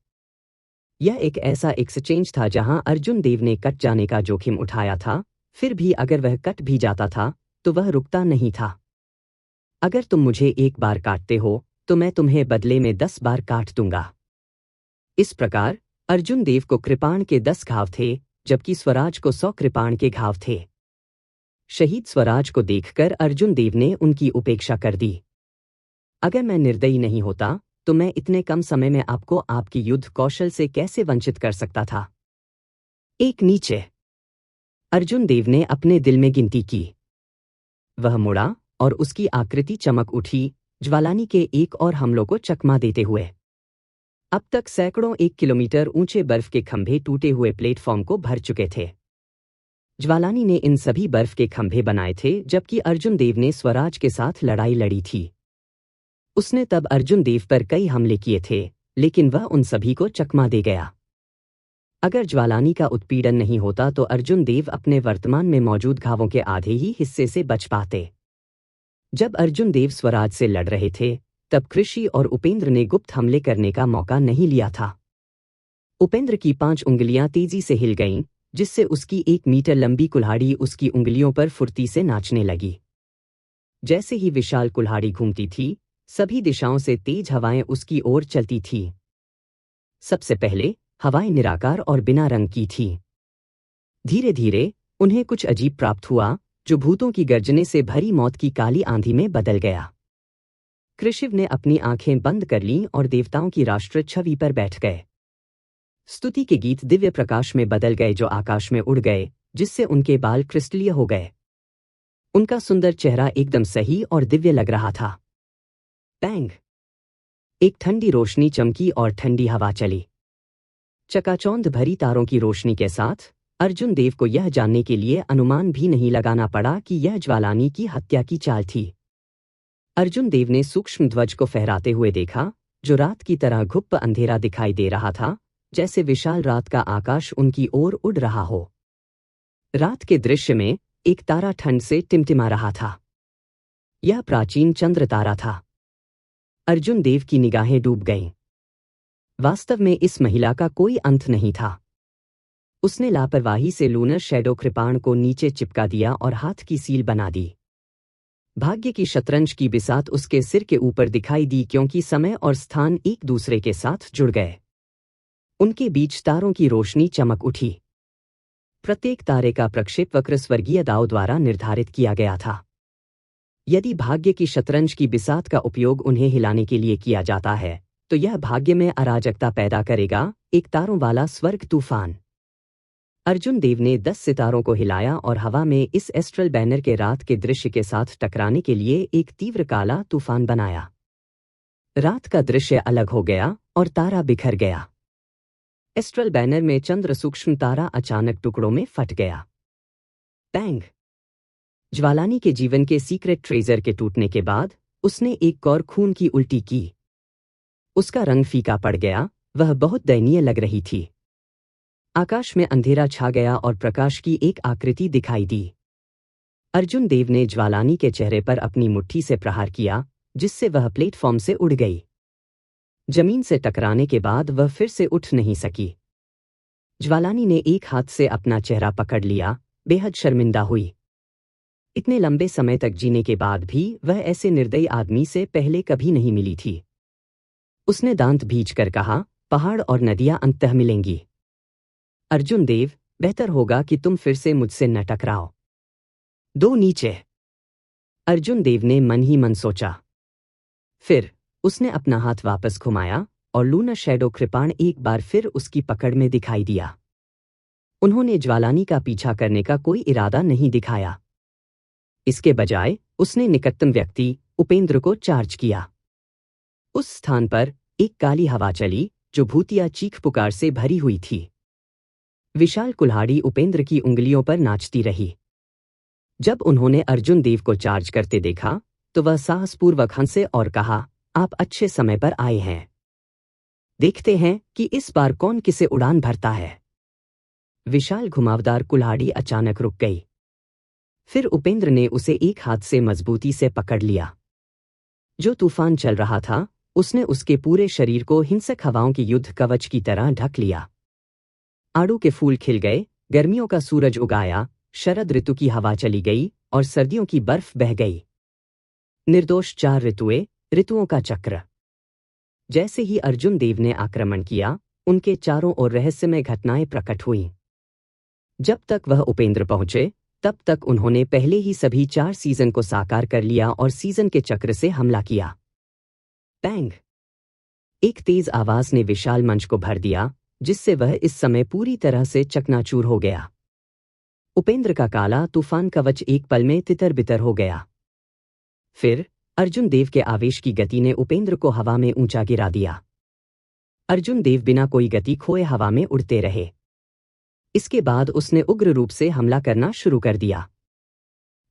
यह एक ऐसा एक्सचेंज था जहां अर्जुन देव ने कट जाने का जोखिम उठाया था, फिर भी अगर वह कट भी जाता था तो वह रुकता नहीं था। अगर तुम मुझे एक बार काटते हो तो मैं तुम्हें बदले में 10 बार काट दूंगा। इस प्रकार अर्जुन देव को कृपाण के 10 घाव थे, जबकि स्वराज को 100 कृपाण के घाव थे। शहीद स्वराज को देखकर अर्जुन देव ने उनकी उपेक्षा कर दी। अगर मैं निर्दयी नहीं होता तो मैं इतने कम समय में आपको आपकी युद्ध कौशल से कैसे वंचित कर सकता था। एक नीचे। अर्जुन देव ने अपने दिल में गिनती की। वह मुड़ा और उसकी आकृति चमक उठी, ज्वालानी के एक और हमलों को चकमा देते हुए। अब तक सैकड़ों 1 किलोमीटर ऊंचे बर्फ के खंभे टूटे हुए प्लेटफॉर्म को भर चुके थे। ज्वालानी ने इन सभी बर्फ के खंभे बनाए थे जबकि अर्जुन देव ने स्वराज के साथ लड़ाई लड़ी थी। उसने तब अर्जुन देव पर कई हमले किए थे, लेकिन वह उन सभी को चकमा दे गया। अगर ज्वालानी का उत्पीड़न नहीं होता तो अर्जुन देव अपने वर्तमान में मौजूद घावों के आधे ही हिस्से से बच पाते। जब अर्जुन देव स्वराज से लड़ रहे थे, तब कृषि और उपेंद्र ने गुप्त हमले करने का मौका नहीं लिया था। उपेंद्र की 5 उंगलियां तेजी से हिल गईं, जिससे उसकी 1 मीटर लंबी कुल्हाड़ी उसकी उंगलियों पर फुर्ती से नाचने लगी। जैसे ही विशाल कुल्हाड़ी घूमती थी, सभी दिशाओं से तेज हवाएं उसकी ओर चलती थी। सबसे पहले हवाएं निराकार और बिना रंग की थी। धीरे धीरे उन्हें कुछ अजीब प्राप्त हुआ, जो भूतों की गर्जने से भरी मौत की काली आंधी में बदल गया। कृषिव ने अपनी आंखें बंद कर लीं और देवताओं की राष्ट्र छवि पर बैठ गए। स्तुति के गीत दिव्य प्रकाश में बदल गए जो आकाश में उड़ गए, जिससे उनके बाल क्रिस्टलीय हो गए। उनका सुंदर चेहरा एकदम सही और दिव्य लग रहा था। पैंग! एक ठंडी रोशनी चमकी और ठंडी हवा चली। चकाचौंध भरी तारों की रोशनी के साथ अर्जुन देव को यह जानने के लिए अनुमान भी नहीं लगाना पड़ा कि यह ज्वालानी की हत्या की चाल थी। अर्जुन देव ने सूक्ष्म ध्वज को फहराते हुए देखा, जो रात की तरह घुप्प अंधेरा दिखाई दे रहा था, जैसे विशाल रात का आकाश उनकी ओर उड़ रहा हो। रात के दृश्य में एक तारा ठंड से टिमटिमा रहा था। यह प्राचीन चंद्र तारा था। अर्जुन देव की निगाहें डूब गईं। वास्तव में इस महिला का कोई अंत नहीं था। उसने लापरवाही से लूनर शैडो कृपाण को नीचे चिपका दिया और हाथ की सील बना दी। भाग्य की शतरंज की बिसात उसके सिर के ऊपर दिखाई दी क्योंकि समय और स्थान एक दूसरे के साथ जुड़ गए। उनके बीच तारों की रोशनी चमक उठी। प्रत्येक तारे का प्रक्षेपवक्र स्वर्गीय दाव द्वारा निर्धारित किया गया था। यदि भाग्य की शतरंज की बिसात का उपयोग उन्हें हिलाने के लिए किया जाता है तो यह भाग्य में अराजकता पैदा करेगा, एक तारों वाला स्वर्ग तूफान। अर्जुन देव ने 10 सितारों को हिलाया और हवा में इस एस्ट्रल बैनर के रात के दृश्य के साथ टकराने के लिए एक तीव्र काला तूफान बनाया। रात का दृश्य अलग हो गया और तारा बिखर गया। एस्ट्रल बैनर में चंद्र सूक्ष्म तारा अचानक टुकड़ों में फट गया। पैंग! ज्वालानी के जीवन के सीक्रेट ट्रेजर के टूटने के बाद उसने एक और खून की उल्टी की। उसका रंग फीका पड़ गया, वह बहुत दयनीय लग रही थी। आकाश में अंधेरा छा गया और प्रकाश की एक आकृति दिखाई दी। अर्जुन देव ने ज्वालानी के चेहरे पर अपनी मुट्ठी से प्रहार किया, जिससे वह प्लेटफॉर्म से उड़ गई। जमीन से टकराने के बाद वह फिर से उठ नहीं सकी। ज्वालानी ने एक हाथ से अपना चेहरा पकड़ लिया, बेहद शर्मिंदा हुई। इतने लंबे समय तक जीने के बाद भी वह ऐसे निर्दयी आदमी से पहले कभी नहीं मिली थी। उसने दांत भींचकर कहा, पहाड़ और नदियां अंततः मिलेंगी। अर्जुन देव, बेहतर होगा कि तुम फिर से मुझसे न टकराओ। दो नीचे। अर्जुन देव ने मन ही मन सोचा। फिर उसने अपना हाथ वापस घुमाया और लूनर शैडो कृपाण एक बार फिर उसकी पकड़ में दिखाई दिया। उन्होंने ज्वालानी का पीछा करने का कोई इरादा नहीं दिखाया। इसके बजाय उसने निकटतम व्यक्ति उपेंद्र को चार्ज किया। उस स्थान पर एक काली हवा चली जो भूतिया चीख पुकार से भरी हुई थी। विशाल कुल्हाड़ी उपेंद्र की उंगलियों पर नाचती रही। जब उन्होंने अर्जुन देव को चार्ज करते देखा तो वह साहसपूर्वक हंसे और कहा, आप अच्छे समय पर आए हैं। देखते हैं कि इस बार कौन किसे उड़ान भरता है। विशाल घुमावदार कुल्हाड़ी अचानक रुक गई। फिर उपेंद्र ने उसे एक हाथ से मजबूती से पकड़ लिया। जो तूफान चल रहा था उसने उसके पूरे शरीर को हिंसक हवाओं की युद्ध कवच की तरह ढक लिया। आड़ू के फूल खिल गए, गर्मियों का सूरज उगाया, शरद ऋतु की हवा चली गई और सर्दियों की बर्फ बह गई। निर्दोष 4 ऋतुओं का चक्र। जैसे ही अर्जुन देव ने आक्रमण किया, उनके चारों ओर रहस्यमय घटनाएं प्रकट हुईं। जब तक वह उपेंद्र पहुंचे, तब तक उन्होंने पहले ही सभी 4 सीजन को साकार कर लिया और सीजन के चक्र से हमला किया। पैंग! एक तेज आवाज ने विशाल मंच को भर दिया, जिससे वह इस समय पूरी तरह से चकनाचूर हो गया। उपेंद्र का काला तूफान कवच एक पल में तितर बितर हो गया। फिर अर्जुन देव के आवेश की गति ने उपेंद्र को हवा में ऊंचा गिरा दिया। अर्जुन देव बिना कोई गति खोए हवा में उड़ते रहे। इसके बाद उसने उग्र रूप से हमला करना शुरू कर दिया।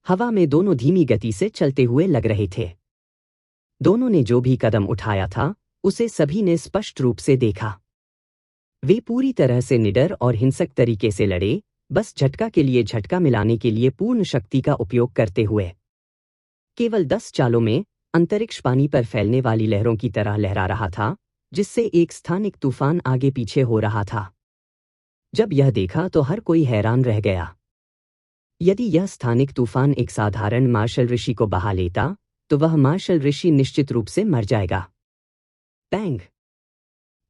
हवा में दोनों धीमी गति से चलते हुए लग रहे थे। दोनों ने जो भी कदम उठाया था उसे सभी ने स्पष्ट रूप से देखा। वे पूरी तरह से निडर और हिंसक तरीके से लड़े, बस झटका के लिए झटका मिलाने के लिए पूर्ण शक्ति का उपयोग करते हुए। केवल 10 चालों में अंतरिक्ष पानी पर फैलने वाली लहरों की तरह लहरा रहा था, जिससे एक स्थानिक तूफान आगे पीछे हो रहा था। जब यह देखा तो हर कोई हैरान रह गया। यदि यह स्थानिक तूफान एक साधारण मार्शल ऋषि को बहा लेता तो वह मार्शल ऋषि निश्चित रूप से मर जाएगा। पैंग!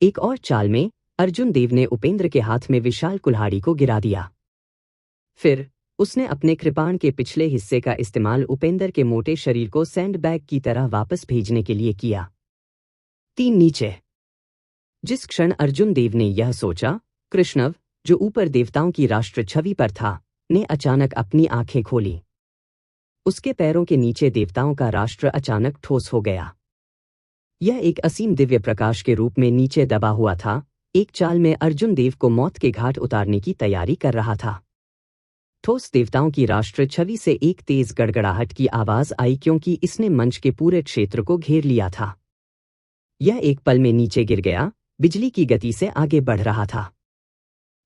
एक और चाल में अर्जुन देव ने उपेंद्र के हाथ में विशाल कुल्हाड़ी को गिरा दिया। फिर उसने अपने कृपाण के पिछले हिस्से का इस्तेमाल उपेंद्र के मोटे शरीर को सैंडबैग की तरह वापस भेजने के लिए किया। 3 नीचे। जिस क्षण अर्जुन देव ने यह सोचा, कृष्णव, जो ऊपर देवताओं की राष्ट्र छवि पर था, ने अचानक अपनी आंखें खोली। उसके पैरों के नीचे देवताओं का राष्ट्र अचानक ठोस हो गया। यह एक असीम दिव्य प्रकाश के रूप में नीचे दबा हुआ था, एक चाल में अर्जुन देव को मौत के घाट उतारने की तैयारी कर रहा था। ठोस देवताओं की राष्ट्र छवि से एक तेज गड़गड़ाहट की आवाज आई क्योंकि इसने मंच के पूरे क्षेत्र को घेर लिया था। यह एक पल में नीचे गिर गया, बिजली की गति से आगे बढ़ रहा था।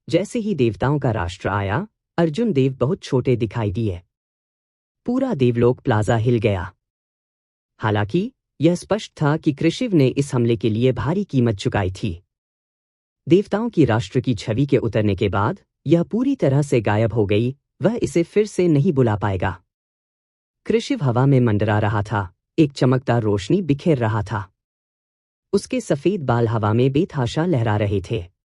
जैसे ही देवताओं का राष्ट्र आया, अर्जुन देव बहुत छोटे दिखाई दिए। पूरा देवलोक प्लाजा हिल गया। हालांकि यह स्पष्ट था कि कृषिव ने इस हमले के लिए भारी कीमत चुकाई थी। देवताओं की राष्ट्र की छवि के उतरने के बाद यह पूरी तरह से गायब हो गई, वह इसे फिर से नहीं बुला पाएगा। कृषिव हवा में मंडरा रहा था, एक चमकदार रोशनी बिखेर रहा था। उसके सफेद बाल हवा में बेतहाशा लहरा रहे थे।